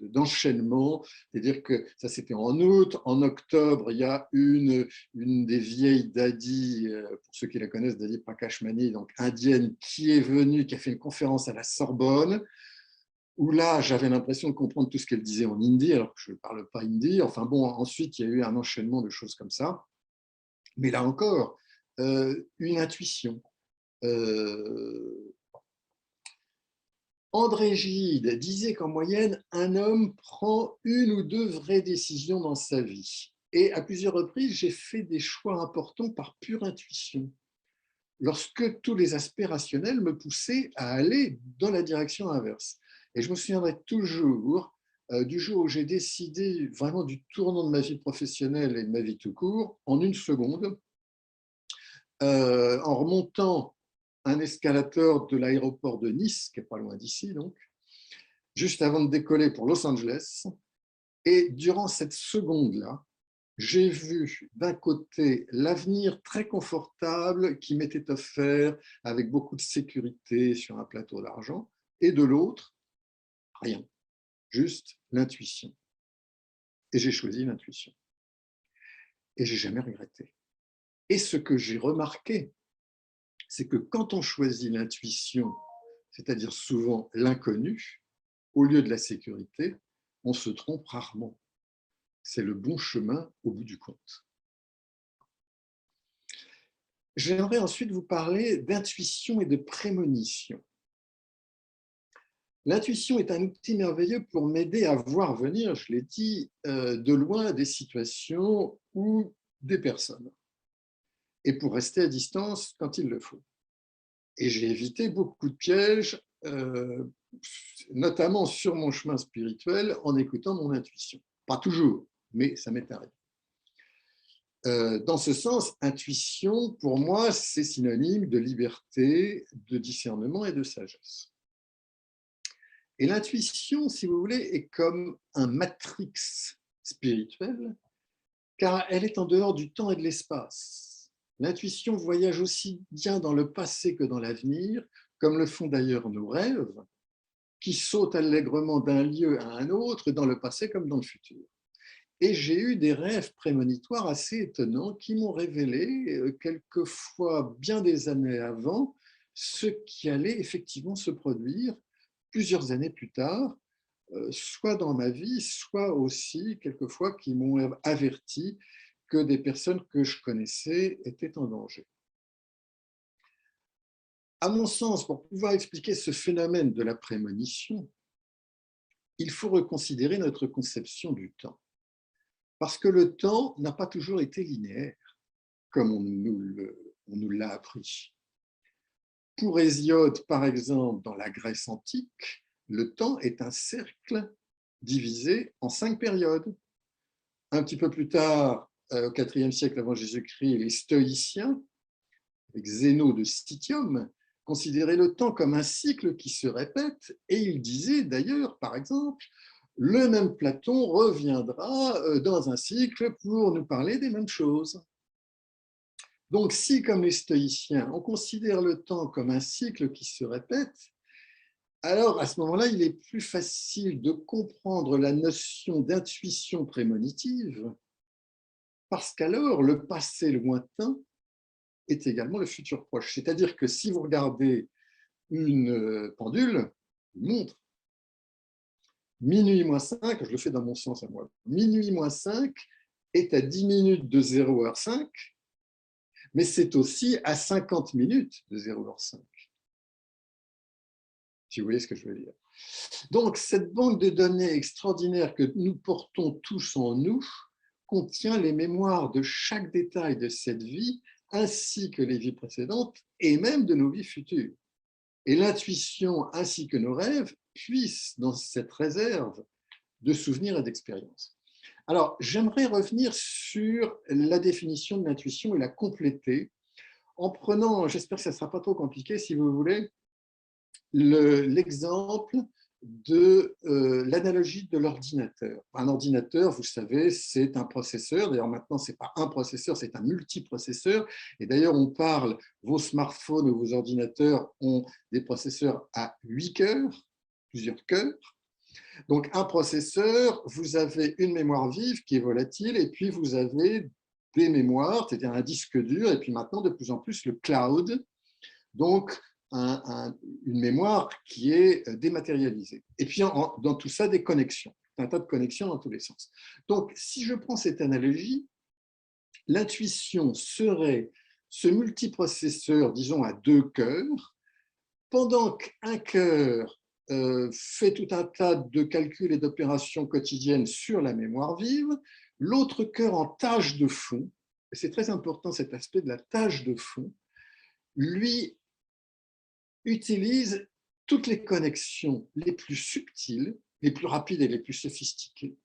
d'enchaînements, c'est-à-dire que ça, c'était en août. En octobre, il y a une des vieilles Dadi, pour ceux qui la connaissent, Dadi Prakashmani, donc indienne, qui est venue, qui a fait une conférence à la Sorbonne, où là, j'avais l'impression de comprendre tout ce qu'elle disait en hindi, alors que je ne parle pas hindi. Enfin bon, ensuite, il y a eu un enchaînement de choses comme ça. Mais là encore, une intuition. André Gide disait qu'en moyenne, un homme prend 1 ou 2 vraies décisions dans sa vie. Et à plusieurs reprises, j'ai fait des choix importants par pure intuition, lorsque tous les aspects rationnels me poussaient à aller dans la direction inverse. Et je me souviendrai toujours du jour où j'ai décidé vraiment du tournant de ma vie professionnelle et de ma vie tout court, en 1 seconde, en remontant un escalator de l'aéroport de Nice, qui n'est pas loin d'ici, donc, juste avant de décoller pour Los Angeles. Et durant cette seconde-là, j'ai vu d'un côté l'avenir très confortable qui m'était offert avec beaucoup de sécurité sur un plateau d'argent, et de l'autre, rien, juste l'intuition. Et j'ai choisi l'intuition. Et j'ai jamais regretté. Et ce que j'ai remarqué, c'est que quand on choisit l'intuition, c'est-à-dire souvent l'inconnu, au lieu de la sécurité, on se trompe rarement. C'est le bon chemin au bout du compte. J'aimerais ensuite vous parler d'intuition et de prémonition. L'intuition est un outil merveilleux pour m'aider à voir venir, je l'ai dit, de loin des situations ou des personnes, et pour rester à distance quand il le faut. Et j'ai évité beaucoup de pièges, notamment sur mon chemin spirituel, en écoutant mon intuition. Pas toujours, mais ça m'est arrivé. Dans ce sens, intuition, pour moi, c'est synonyme de liberté, de discernement et de sagesse. Et l'intuition, si vous voulez, est comme un matrix spirituel, car elle est en dehors du temps et de l'espace. L'intuition voyage aussi bien dans le passé que dans l'avenir, comme le font d'ailleurs nos rêves, qui sautent allègrement d'un lieu à un autre, dans le passé comme dans le futur. Et j'ai eu des rêves prémonitoires assez étonnants qui m'ont révélé, quelquefois bien des années avant, ce qui allait effectivement se produire plusieurs années plus tard, soit dans ma vie, soit aussi quelquefois qui m'ont averti que des personnes que je connaissais étaient en danger. À mon sens, pour pouvoir expliquer ce phénomène de la prémonition, il faut reconsidérer notre conception du temps. Parce que le temps n'a pas toujours été linéaire, comme on nous l'a appris. Pour Hésiode, par exemple, dans la Grèce antique, le temps est un cercle divisé en 5 périodes. Un petit peu plus tard, au IVe siècle avant Jésus-Christ, les stoïciens, avec Zénon de Citium, considéraient le temps comme un cycle qui se répète, et ils disaient d'ailleurs, par exemple, le même Platon reviendra dans un cycle pour nous parler des mêmes choses. Donc, si, comme les stoïciens, on considère le temps comme un cycle qui se répète, alors à ce moment-là, il est plus facile de comprendre la notion d'intuition prémonitive, parce qu'alors le passé lointain est également le futur proche. C'est-à-dire que si vous regardez une pendule, une montre, minuit moins 5, je le fais dans mon sens à moi, minuit moins 5 est à 10 minutes de 0h5, mais c'est aussi à 50 minutes de 0h5. Si vous voyez ce que je veux dire. Donc, cette banque de données extraordinaire que nous portons tous en nous contient les mémoires de chaque détail de cette vie, ainsi que les vies précédentes et même de nos vies futures. Et l'intuition ainsi que nos rêves puissent dans cette réserve de souvenirs et d'expériences. Alors, j'aimerais revenir sur la définition de l'intuition et la compléter en prenant, j'espère que ça ne sera pas trop compliqué si vous voulez, l'exemple de l'analogie de l'ordinateur. Un ordinateur, vous savez, c'est un processeur. D'ailleurs, maintenant, ce n'est pas un processeur, c'est un multiprocesseur. Et d'ailleurs, on parle, vos smartphones ou vos ordinateurs ont des processeurs à 8 cœurs, plusieurs cœurs. Donc, un processeur, vous avez une mémoire vive qui est volatile, et puis vous avez des mémoires, c'est-à-dire un disque dur, et puis maintenant, de plus en plus, le cloud. Donc, une mémoire qui est dématérialisée. Et puis, dans tout ça, des connexions, un tas de connexions dans tous les sens. Donc, si je prends cette analogie, l'intuition serait ce multiprocesseur, disons, à 2 cœurs, pendant qu'un cœur fait tout un tas de calculs et d'opérations quotidiennes sur la mémoire vive, l'autre cœur en tâche de fond, et c'est très important cet aspect de la tâche de fond, lui utilise toutes les connexions les plus subtiles, les plus rapides et les plus sophistiquées,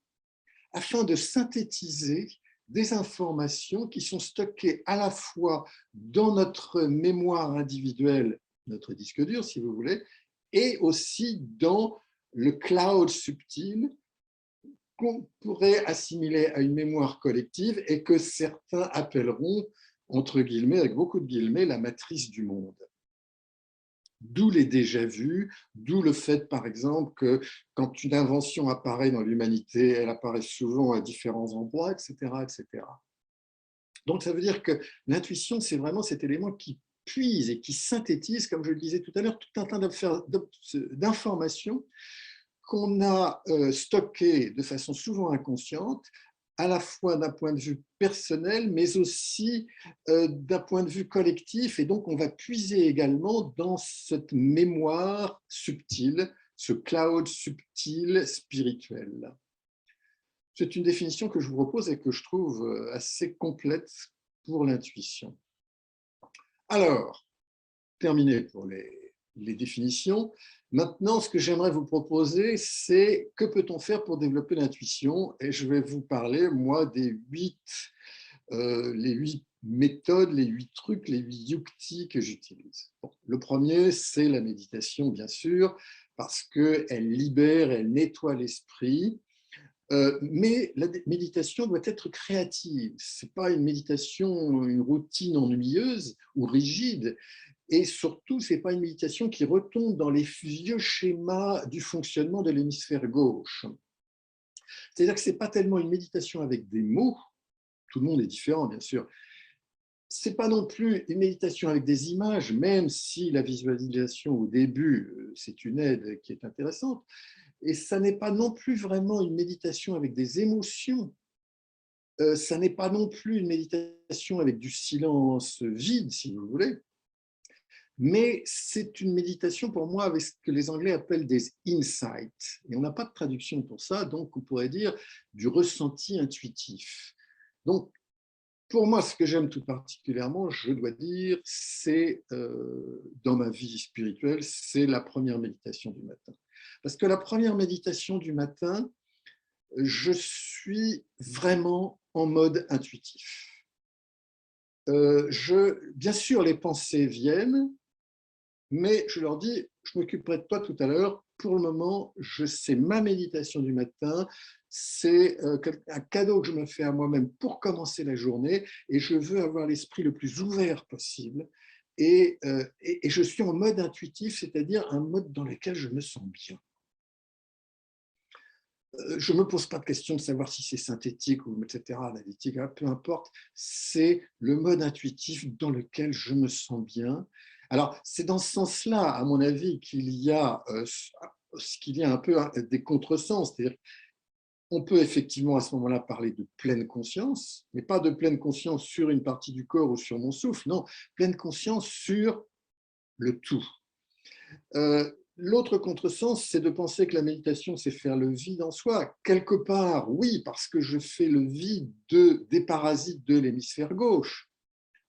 afin de synthétiser des informations qui sont stockées à la fois dans notre mémoire individuelle, notre disque dur, si vous voulez, et aussi dans le cloud subtil qu'on pourrait assimiler à une mémoire collective et que certains appelleront, entre guillemets, avec beaucoup de guillemets, la matrice du monde. D'où les déjà-vus, d'où le fait, par exemple, que quand une invention apparaît dans l'humanité, elle apparaît souvent à différents endroits, etc., etc. Donc, ça veut dire que l'intuition, c'est vraiment cet élément qui puise et qui synthétise, comme je le disais tout à l'heure, tout un tas d'informations qu'on a stockées de façon souvent inconsciente, à la fois d'un point de vue personnel, mais aussi d'un point de vue collectif. Et donc, on va puiser également dans cette mémoire subtile, ce cloud subtil spirituel. C'est une définition que je vous propose et que je trouve assez complète pour l'intuition. Alors, terminé pour les définitions. Maintenant, ce que j'aimerais vous proposer, c'est que peut-on faire pour développer l'intuition? Et je vais vous parler, moi, des les 8 méthodes, les 8 trucs, les 8 yuktis que j'utilise. Bon, le premier, c'est la méditation, bien sûr, parce qu'elle libère, elle nettoie l'esprit. Mais la méditation doit être créative. Ce n'est pas une méditation, une routine ennuyeuse ou rigide. Et surtout, ce n'est pas une méditation qui retombe dans les vieux schémas du fonctionnement de l'hémisphère gauche. C'est-à-dire que ce n'est pas tellement une méditation avec des mots, tout le monde est différent, bien sûr. Ce n'est pas non plus une méditation avec des images, même si la visualisation au début, c'est une aide qui est intéressante. Et ça n'est pas non plus vraiment une méditation avec des émotions. Ça n'est pas non plus une méditation avec du silence vide, si vous voulez. Mais c'est une méditation pour moi avec ce que les Anglais appellent des insights. Et on n'a pas de traduction pour ça, donc on pourrait dire du ressenti intuitif. Donc, pour moi, ce que j'aime tout particulièrement, je dois dire, c'est dans ma vie spirituelle, c'est la première méditation du matin. Parce que la première méditation du matin, je suis vraiment en mode intuitif. Bien sûr, les pensées viennent, mais je leur dis, je m'occuperai de toi tout à l'heure. Pour le moment, c'est ma méditation du matin, c'est un cadeau que je me fais à moi-même pour commencer la journée et je veux avoir l'esprit le plus ouvert possible. Et je suis en mode intuitif, c'est-à-dire un mode dans lequel je me sens bien. Je ne me pose pas de question de savoir si c'est synthétique ou etc., analytique, peu importe, c'est le mode intuitif dans lequel je me sens bien. Alors, c'est dans ce sens-là, à mon avis, qu'il y a un peu des contresens. C'est-à-dire qu'on peut effectivement à ce moment-là parler de pleine conscience, mais pas de pleine conscience sur une partie du corps ou sur mon souffle, non, pleine conscience sur le tout. L'autre contresens, c'est de penser que la méditation, c'est faire le vide en soi. Quelque part, oui, parce que je fais le vide des parasites de l'hémisphère gauche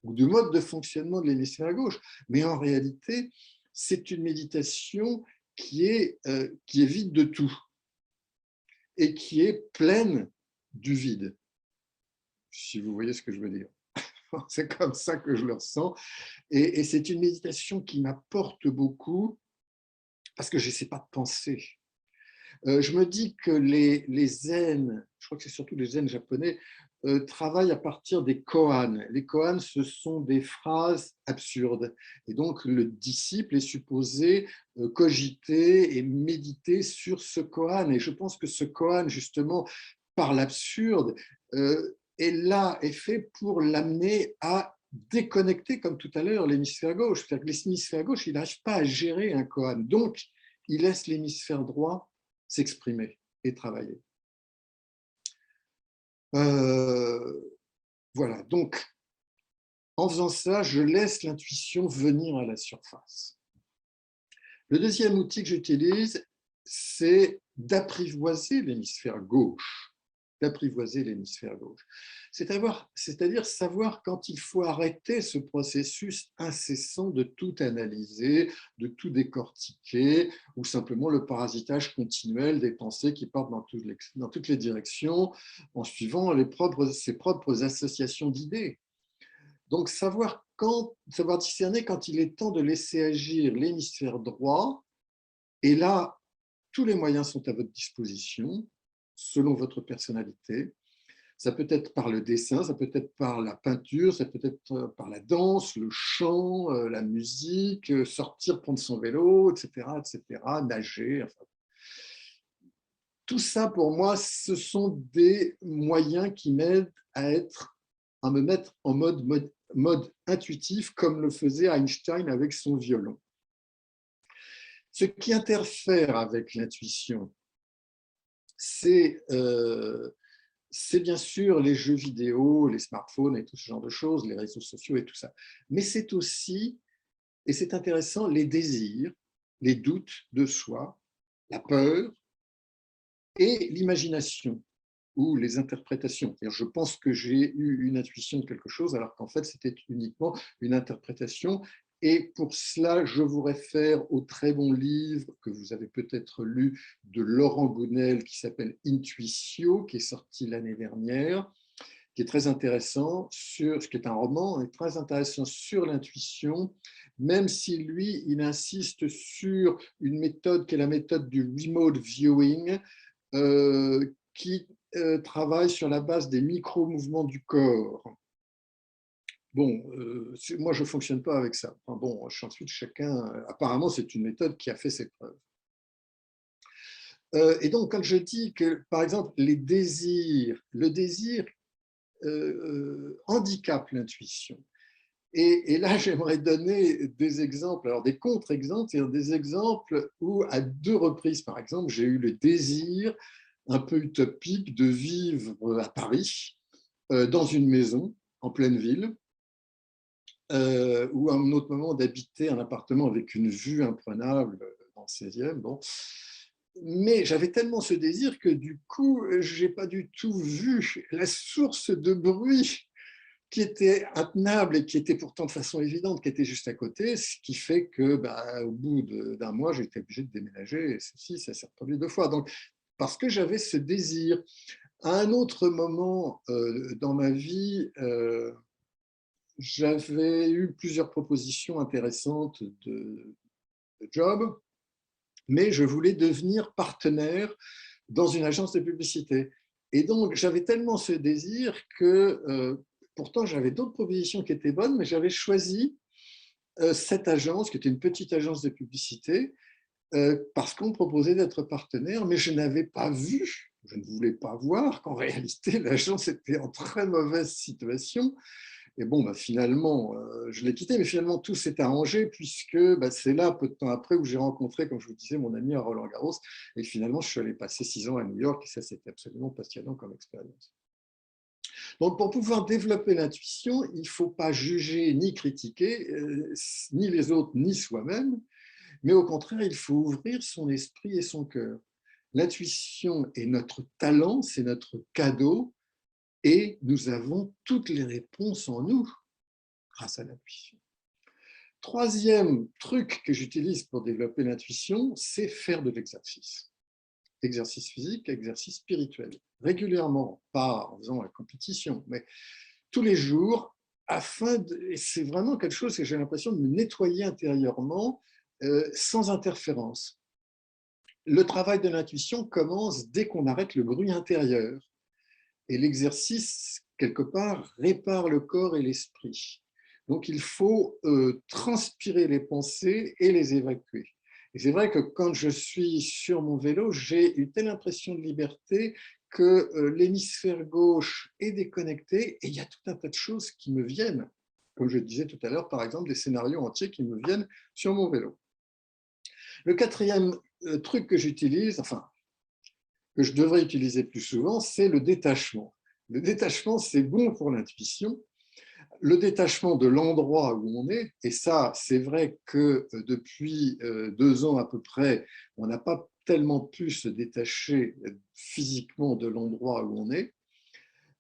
ou du mode de fonctionnement de l'hémisphère gauche. Mais en réalité, c'est une méditation qui est vide de tout et qui est pleine du vide, si vous voyez ce que je veux dire. C'est comme ça que je le ressens. Et c'est une méditation qui m'apporte beaucoup parce que je n'essaie pas de penser. Je me dis que les zen, je crois que c'est surtout les zen japonais, travaillent à partir des koans. Les koans, ce sont des phrases absurdes. Et donc, le disciple est supposé cogiter et méditer sur ce koan. Et je pense que ce koan, justement, par l'absurde, est fait pour l'amener à déconnecter, comme tout à l'heure, l'hémisphère gauche. C'est-à-dire que l'hémisphère gauche, il n'arrive pas à gérer un koan. Donc, il laisse l'hémisphère droit s'exprimer et travailler. Voilà, donc en faisant ça, je laisse l'intuition venir à la surface. Le deuxième outil que j'utilise, c'est d'apprivoiser l'hémisphère gauche. D'apprivoiser l'hémisphère gauche. C'est-à-dire savoir quand il faut arrêter ce processus incessant de tout analyser, de tout décortiquer, ou simplement le parasitage continuel des pensées qui partent dans toutes les directions en suivant ses propres associations d'idées. Donc, savoir discerner quand il est temps de laisser agir l'hémisphère droit, et là, tous les moyens sont à votre disposition, selon votre personnalité. Ça peut être par le dessin, ça peut être par la peinture, ça peut être par la danse, le chant, la musique, sortir, prendre son vélo, etc., nager. Enfin. Tout ça, pour moi, ce sont des moyens qui m'aident à me mettre en mode intuitif, comme le faisait Einstein avec son violon. Ce qui interfère avec l'intuition, c'est bien sûr les jeux vidéo, les smartphones et tout ce genre de choses, les réseaux sociaux et tout ça. Mais c'est aussi, et c'est intéressant, les désirs, les doutes de soi, la peur et l'imagination ou les interprétations. Je pense que j'ai eu une intuition de quelque chose, alors qu'en fait, c'était uniquement une interprétation. Et pour cela, je vous réfère au très bon livre que vous avez peut-être lu de Laurent Gounel qui s'appelle Intuitio, qui est sorti l'année dernière, qui est très intéressant, qui est un roman, est très intéressant sur l'intuition, même si lui, il insiste sur une méthode qui est la méthode du remote viewing, qui travaille sur la base des micro-mouvements du corps. Bon, moi, je ne fonctionne pas avec ça. Enfin, bon, ensuite, chacun, apparemment, c'est une méthode qui a fait ses preuves. Et donc, quand je dis que, par exemple, le désir handicape l'intuition. Et là, j'aimerais donner des exemples, alors des contre-exemples, c'est-à-dire des exemples où, à 2 reprises, par exemple, j'ai eu le désir un peu utopique de vivre à Paris, dans une maison en pleine ville, ou à un autre moment d'habiter un appartement avec une vue imprenable dans le 16e. Bon. Mais j'avais tellement ce désir que du coup, je n'ai pas du tout vu la source de bruit qui était intenable et qui était pourtant de façon évidente, qui était juste à côté, ce qui fait que, au bout d'un mois, j'ai été obligé de déménager, et ceci, ça s'est reproduit 2 fois. Donc, parce que j'avais ce désir. À un autre moment dans ma vie, j'avais eu plusieurs propositions intéressantes de job, mais je voulais devenir partenaire dans une agence de publicité. Et donc, j'avais tellement ce désir que, pourtant, j'avais d'autres propositions qui étaient bonnes, mais j'avais choisi cette agence, qui était une petite agence de publicité, parce qu'on me proposait d'être partenaire, mais je n'avais pas vu, je ne voulais pas voir qu'en réalité, l'agence était en très mauvaise situation. Et bon, finalement, je l'ai quitté, mais finalement, tout s'est arrangé puisque c'est là, peu de temps après, où j'ai rencontré, comme je vous disais, mon ami à Roland-Garros. Et finalement, je suis allé passer 6 ans à New York et ça, c'était absolument passionnant comme expérience. Donc, pour pouvoir développer l'intuition, il ne faut pas juger ni critiquer, ni les autres, ni soi-même, mais au contraire, il faut ouvrir son esprit et son cœur. L'intuition est notre talent, c'est notre cadeau, et nous avons toutes les réponses en nous grâce à l'intuition. Troisième truc que j'utilise pour développer l'intuition, c'est faire de l'exercice. Exercice physique, exercice spirituel. Régulièrement, pas en faisant la compétition, mais tous les jours, et c'est vraiment quelque chose que j'ai l'impression de me nettoyer intérieurement, sans interférence. Le travail de l'intuition commence dès qu'on arrête le bruit intérieur. Et l'exercice, quelque part, répare le corps et l'esprit. Donc, il faut transpirer les pensées et les évacuer. Et c'est vrai que quand je suis sur mon vélo, j'ai une telle impression de liberté que l'hémisphère gauche est déconnecté et il y a tout un tas de choses qui me viennent. Comme je disais tout à l'heure, par exemple, des scénarios entiers qui me viennent sur mon vélo. Le quatrième truc que j'utilise, enfin, que je devrais utiliser plus souvent, c'est le détachement. Le détachement, c'est bon pour l'intuition. Le détachement de l'endroit où on est, et ça, c'est vrai que depuis 2 ans à peu près, on n'a pas tellement pu se détacher physiquement de l'endroit où on est.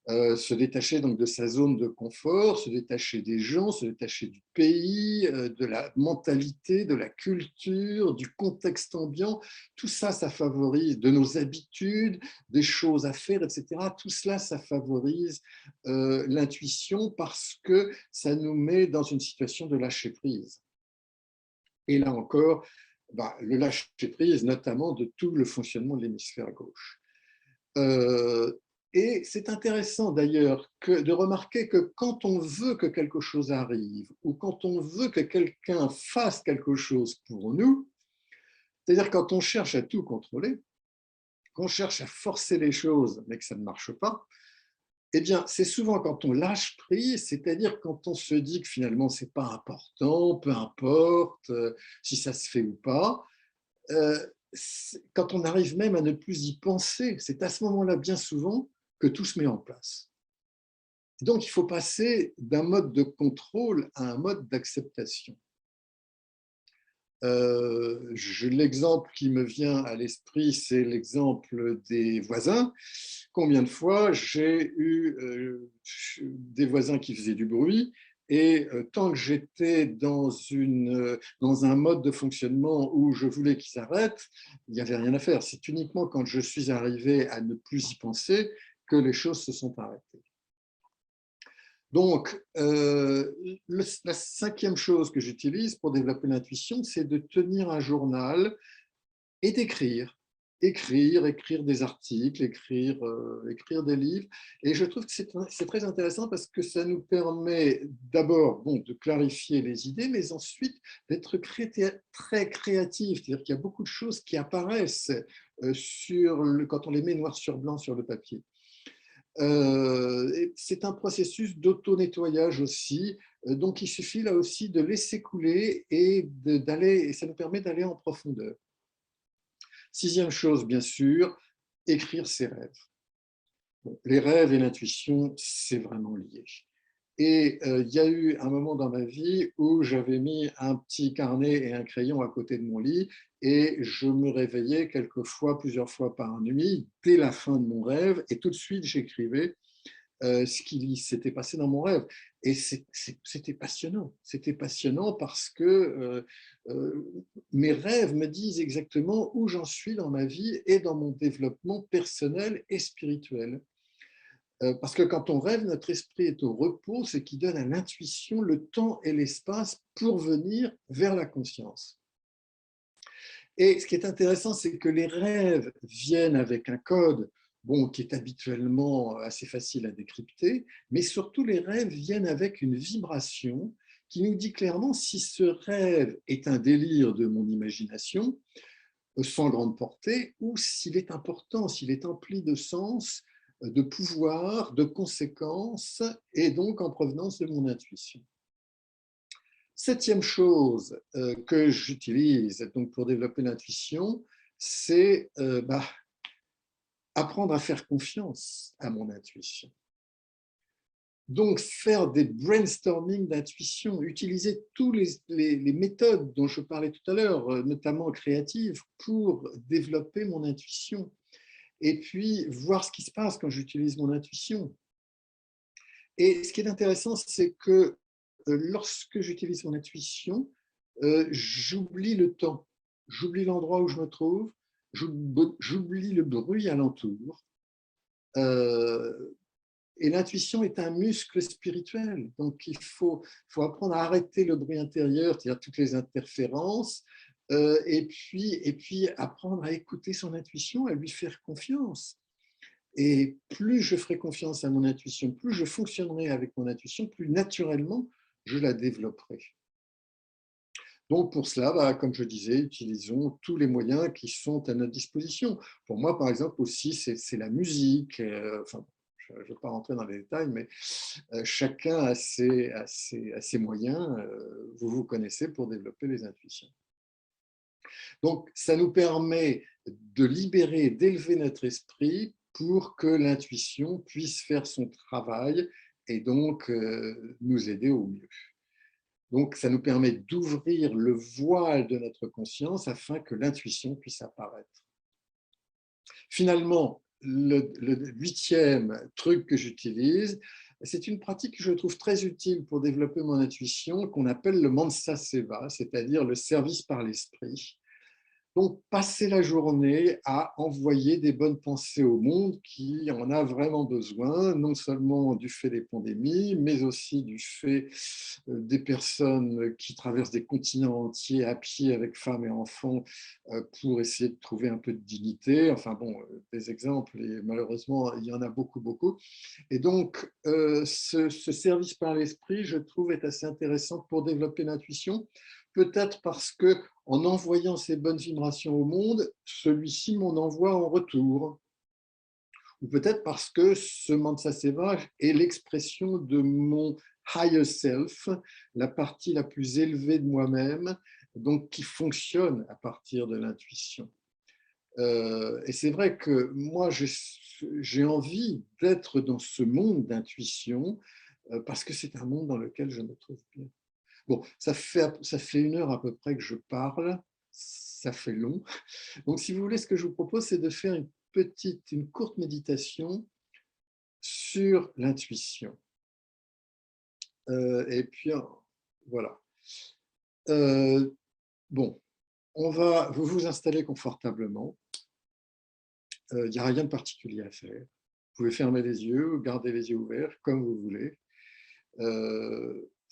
Se détacher donc de sa zone de confort, se détacher des gens, se détacher du pays, de la mentalité, de la culture, du contexte ambiant. Tout ça, ça favorise, de nos habitudes, des choses à faire, etc. Tout cela, ça favorise l'intuition parce que ça nous met dans une situation de lâcher prise. Et là encore, le lâcher prise, notamment de tout le fonctionnement de l'hémisphère gauche. Et c'est intéressant d'ailleurs de remarquer que quand on veut que quelque chose arrive ou quand on veut que quelqu'un fasse quelque chose pour nous, c'est-à-dire quand on cherche à tout contrôler, qu'on cherche à forcer les choses mais que ça ne marche pas, eh bien c'est souvent quand on lâche prise, c'est-à-dire quand on se dit que finalement ce n'est pas important, peu importe si ça se fait ou pas, quand on arrive même à ne plus y penser, c'est à ce moment-là bien souvent que tout se met en place. Donc, il faut passer d'un mode de contrôle à un mode d'acceptation. L'exemple qui me vient à l'esprit, c'est l'exemple des voisins. Combien de fois j'ai eu des voisins qui faisaient du bruit et tant que j'étais dans un mode de fonctionnement où je voulais qu'ils arrêtent, il n'y avait rien à faire. C'est uniquement quand je suis arrivé à ne plus y penser que les choses se sont arrêtées. Donc, la cinquième chose que j'utilise pour développer l'intuition, c'est de tenir un journal et d'écrire. Écrire des articles, écrire des livres. Et je trouve que c'est très intéressant parce que ça nous permet d'abord de clarifier les idées, mais ensuite d'être très créatif. C'est-à-dire qu'il y a beaucoup de choses qui apparaissent quand on les met noir sur blanc sur le papier. C'est un processus d'auto-nettoyage aussi, donc il suffit là aussi de laisser couler et ça nous permet d'aller en profondeur. Sixième chose, bien sûr, écrire ses rêves. Bon, les rêves et l'intuition, c'est vraiment lié. Et il y a eu un moment dans ma vie où j'avais mis un petit carnet et un crayon à côté de mon lit et je me réveillais plusieurs fois par nuit, dès la fin de mon rêve, et tout de suite j'écrivais ce qui s'était passé dans mon rêve. Et c'était passionnant. C'était passionnant parce que mes rêves me disent exactement où j'en suis dans ma vie et dans mon développement personnel et spirituel. Parce que quand on rêve, notre esprit est au repos, ce qui donne à l'intuition le temps et l'espace pour venir vers la conscience. Et ce qui est intéressant, c'est que les rêves viennent avec un code qui est habituellement assez facile à décrypter, mais surtout les rêves viennent avec une vibration qui nous dit clairement si ce rêve est un délire de mon imagination, sans grande portée, ou s'il est important, s'il est empli de sens, de pouvoir, de conséquences, et donc en provenance de mon intuition. Septième chose que j'utilise pour développer l'intuition, c'est apprendre à faire confiance à mon intuition. Donc, faire des brainstorming d'intuition, utiliser toutes les méthodes dont je parlais tout à l'heure, notamment créatives, pour développer mon intuition. Et puis, voir ce qui se passe quand j'utilise mon intuition. Et ce qui est intéressant, c'est que lorsque j'utilise mon intuition, j'oublie le temps, j'oublie l'endroit où je me trouve, j'oublie le bruit alentour. Et l'intuition est un muscle spirituel. Donc, il faut apprendre à arrêter le bruit intérieur, c'est-à-dire toutes les interférences, et puis apprendre à écouter son intuition, à lui faire confiance. Et plus je ferai confiance à mon intuition, plus je fonctionnerai avec mon intuition, plus naturellement je la développerai. Donc pour cela, comme je disais, utilisons tous les moyens qui sont à notre disposition. Pour moi, par exemple, aussi, c'est la musique. Je ne vais pas rentrer dans les détails, mais chacun a ses moyens, vous vous connaissez, pour développer les intuitions. Donc, ça nous permet de libérer, d'élever notre esprit pour que l'intuition puisse faire son travail et donc nous aider au mieux. Donc, ça nous permet d'ouvrir le voile de notre conscience afin que l'intuition puisse apparaître. Finalement, le huitième truc que j'utilise, c'est une pratique que je trouve très utile pour développer mon intuition, qu'on appelle le Mansa Seva, c'est-à-dire le service par l'esprit. Donc, passer la journée à envoyer des bonnes pensées au monde qui en a vraiment besoin, non seulement du fait des pandémies, mais aussi du fait des personnes qui traversent des continents entiers à pied avec femmes et enfants pour essayer de trouver un peu de dignité. Enfin bon, des exemples, et malheureusement, il y en a beaucoup, beaucoup. Et donc, ce service par l'esprit, je trouve, est assez intéressant pour développer l'intuition, peut-être parce que en envoyant ces bonnes vibrations au monde, celui-ci m'en envoie en retour. Ou peut-être parce que ce Mansa Seva est l'expression de mon higher self, la partie la plus élevée de moi-même, donc qui fonctionne à partir de l'intuition. Et c'est vrai que moi, j'ai envie d'être dans ce monde d'intuition parce que c'est un monde dans lequel je me trouve bien. Bon, ça fait 1 heure à peu près que je parle, ça fait long. Donc, si vous voulez, ce que je vous propose, c'est de faire une courte méditation sur l'intuition. Et puis, voilà. Bon, vous vous installer confortablement. Il n'y a rien de particulier à faire. Vous pouvez fermer les yeux ou garder les yeux ouverts, comme vous voulez.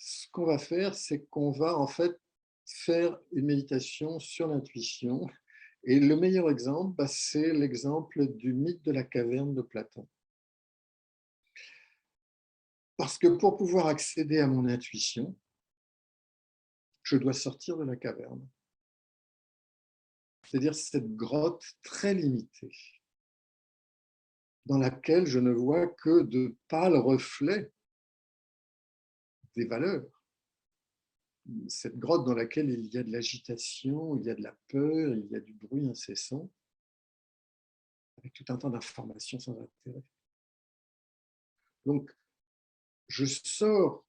Ce qu'on va faire, c'est qu'on va en fait faire une méditation sur l'intuition. Et le meilleur exemple, c'est l'exemple du mythe de la caverne de Platon. Parce que pour pouvoir accéder à mon intuition, je dois sortir de la caverne. C'est-à-dire cette grotte très limitée, dans laquelle je ne vois que de pâles reflets des valeurs. Cette grotte dans laquelle il y a de l'agitation, il y a de la peur, il y a du bruit incessant, avec tout un tas d'informations sans intérêt. Donc, je sors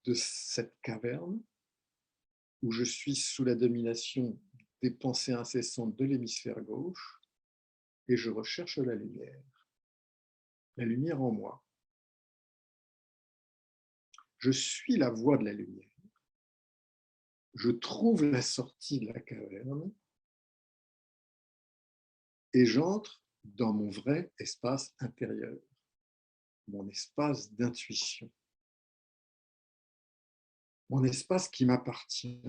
de cette caverne où je suis sous la domination des pensées incessantes de l'hémisphère gauche et je recherche la lumière en moi. Je suis la voie de la lumière. Je trouve la sortie de la caverne et j'entre dans mon vrai espace intérieur, mon espace d'intuition, mon espace qui m'appartient,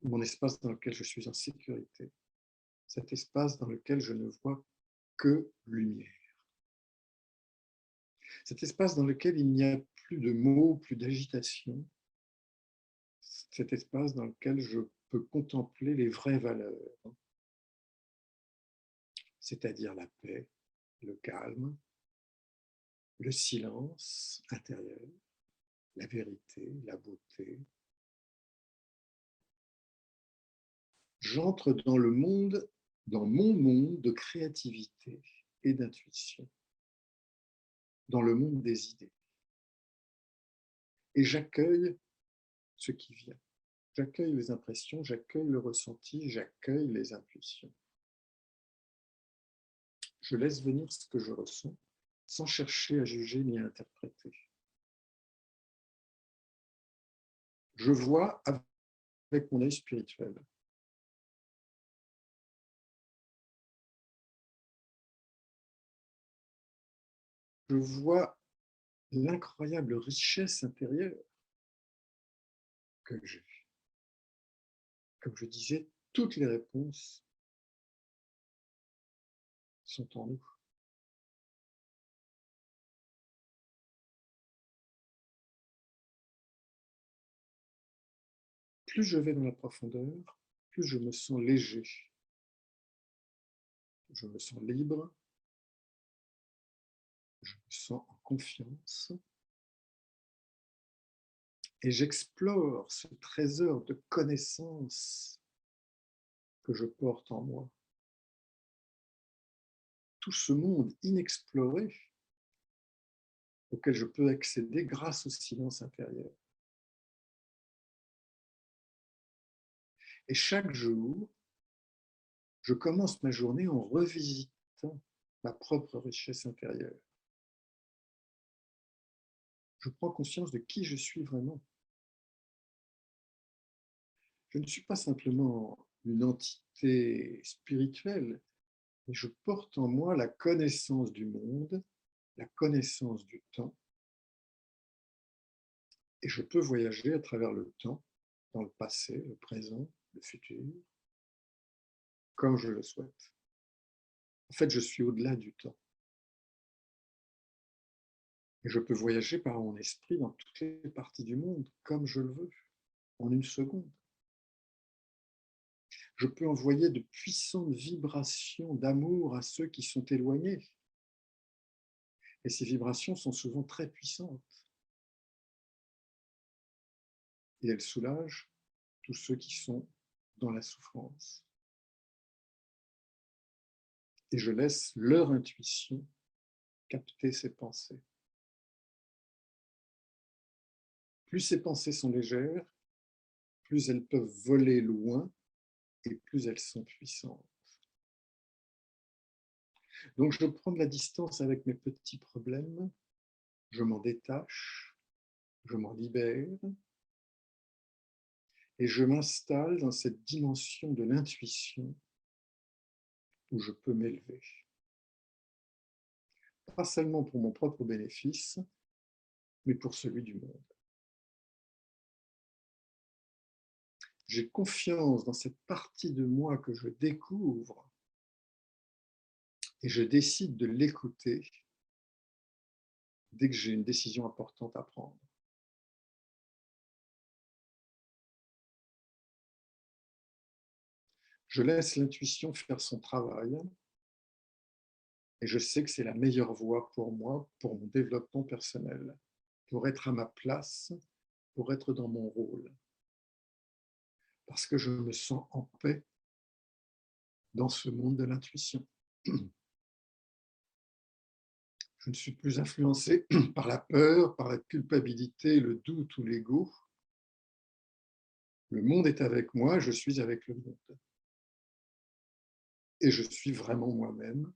mon espace dans lequel je suis en sécurité, cet espace dans lequel je ne vois que lumière, cet espace dans lequel il n'y a plus de mots, plus d'agitation, cet espace dans lequel je peux contempler les vraies valeurs, c'est-à-dire la paix, le calme, le silence intérieur, la vérité, la beauté. J'entre dans le monde, dans mon monde de créativité et d'intuition, dans le monde des idées. Et j'accueille ce qui vient. J'accueille les impressions, j'accueille le ressenti, j'accueille les intuitions. Je laisse venir ce que je ressens sans chercher à juger ni à interpréter. Je vois avec mon œil spirituel. Je vois l'incroyable richesse intérieure que j'ai. Comme je disais, toutes les réponses sont en nous. Plus je vais dans la profondeur, plus je me sens léger. Je me sens libre, je me sens en confiance et j'explore ce trésor de connaissances que je porte en moi. Tout ce monde inexploré auquel je peux accéder grâce au silence intérieur. Et chaque jour, je commence ma journée en revisitant ma propre richesse intérieure. Je prends conscience de qui je suis vraiment. Je ne suis pas simplement une entité spirituelle, mais je porte en moi la connaissance du monde, la connaissance du temps, et je peux voyager à travers le temps, dans le passé, le présent, le futur, comme je le souhaite. En fait, je suis au-delà du temps. Et je peux voyager par mon esprit dans toutes les parties du monde, comme je le veux, en une seconde. Je peux envoyer de puissantes vibrations d'amour à ceux qui sont éloignés. Et ces vibrations sont souvent très puissantes. Et elles soulagent tous ceux qui sont dans la souffrance. Et je laisse leur intuition capter ces pensées. plus ces pensées sont légères, plus elles peuvent voler loin et plus elles sont puissantes. Donc, je prends de la distance avec mes petits problèmes, je m'en détache, je m'en libère et je m'installe dans cette dimension de l'intuition où je peux m'élever. Pas seulement pour mon propre bénéfice, mais pour celui du monde. J'ai confiance dans cette partie de moi que je découvre et je décide de l'écouter dès que j'ai une décision importante à prendre. Je laisse l'intuition faire son travail et je sais que c'est la meilleure voie pour moi, pour mon développement personnel, pour être à ma place, pour être dans mon rôle. Parce que je me sens en paix dans ce monde de l'intuition. Je ne suis plus influencé par la peur, par la culpabilité, le doute ou l'ego. Le monde est avec moi, je suis avec le monde. Et je suis vraiment moi-même.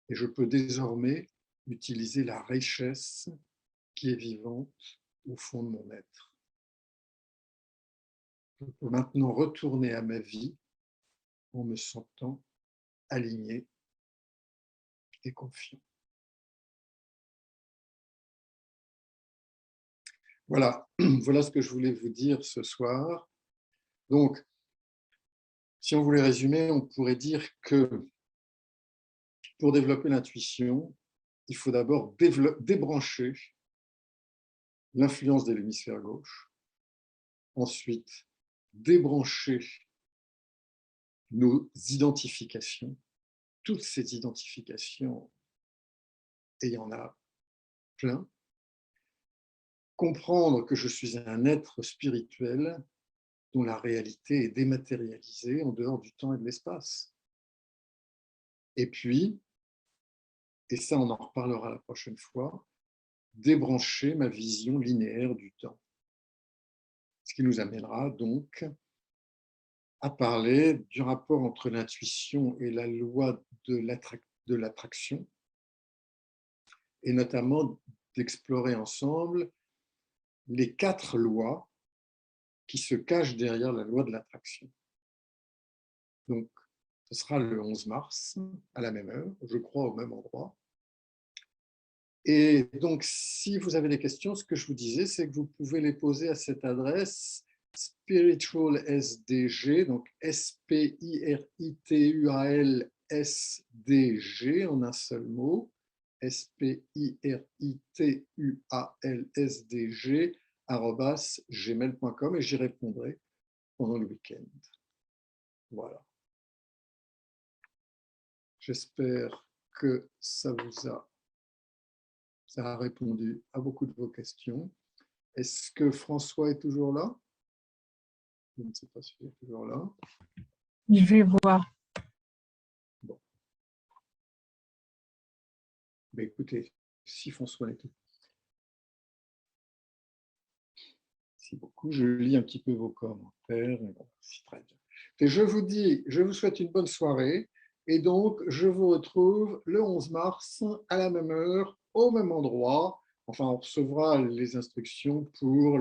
Et je peux désormais utiliser la richesse qui est vivante au fond de mon être. Je peux maintenant retourner à ma vie en me sentant aligné et confiant. Voilà, voilà ce que je voulais vous dire ce soir. Donc, si on voulait résumer, on pourrait dire que pour développer l'intuition, il faut d'abord débrancher l'influence de l'hémisphère gauche, ensuite débrancher nos identifications, toutes ces identifications, et il y en a plein, comprendre que je suis un être spirituel dont la réalité est dématérialisée en dehors du temps et de l'espace. Et puis, et ça on en reparlera la prochaine fois, débrancher ma vision linéaire du temps. Ce qui nous amènera donc à parler du rapport entre l'intuition et la loi de l'attraction, et notamment d'explorer ensemble les 4 lois qui se cachent derrière la loi de l'attraction. Donc, ce sera le 11 mars, à la même heure, je crois au même endroit. Et donc, si vous avez des questions, ce que je vous disais, c'est que vous pouvez les poser à cette adresse spiritualsdg, donc spiritualsdg en un seul mot, spiritualsdg @gmail.com, et j'y répondrai pendant le week-end. Voilà. J'espère que ça a répondu à beaucoup de vos questions. Est-ce que François est toujours là? Je ne sais pas s'il est toujours là. Je vais voir. Bon. Mais écoutez, si François est là. Merci beaucoup. Je lis un petit peu vos commentaires. C'est très bien. Et je vous souhaite une bonne soirée. Et donc, je vous retrouve le 11 mars à la même heure, au même endroit. Enfin, on recevra les instructions pour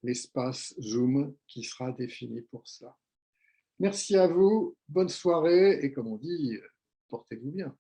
l'espace Zoom qui sera défini pour cela. Merci à vous, bonne soirée et comme on dit, portez-vous bien.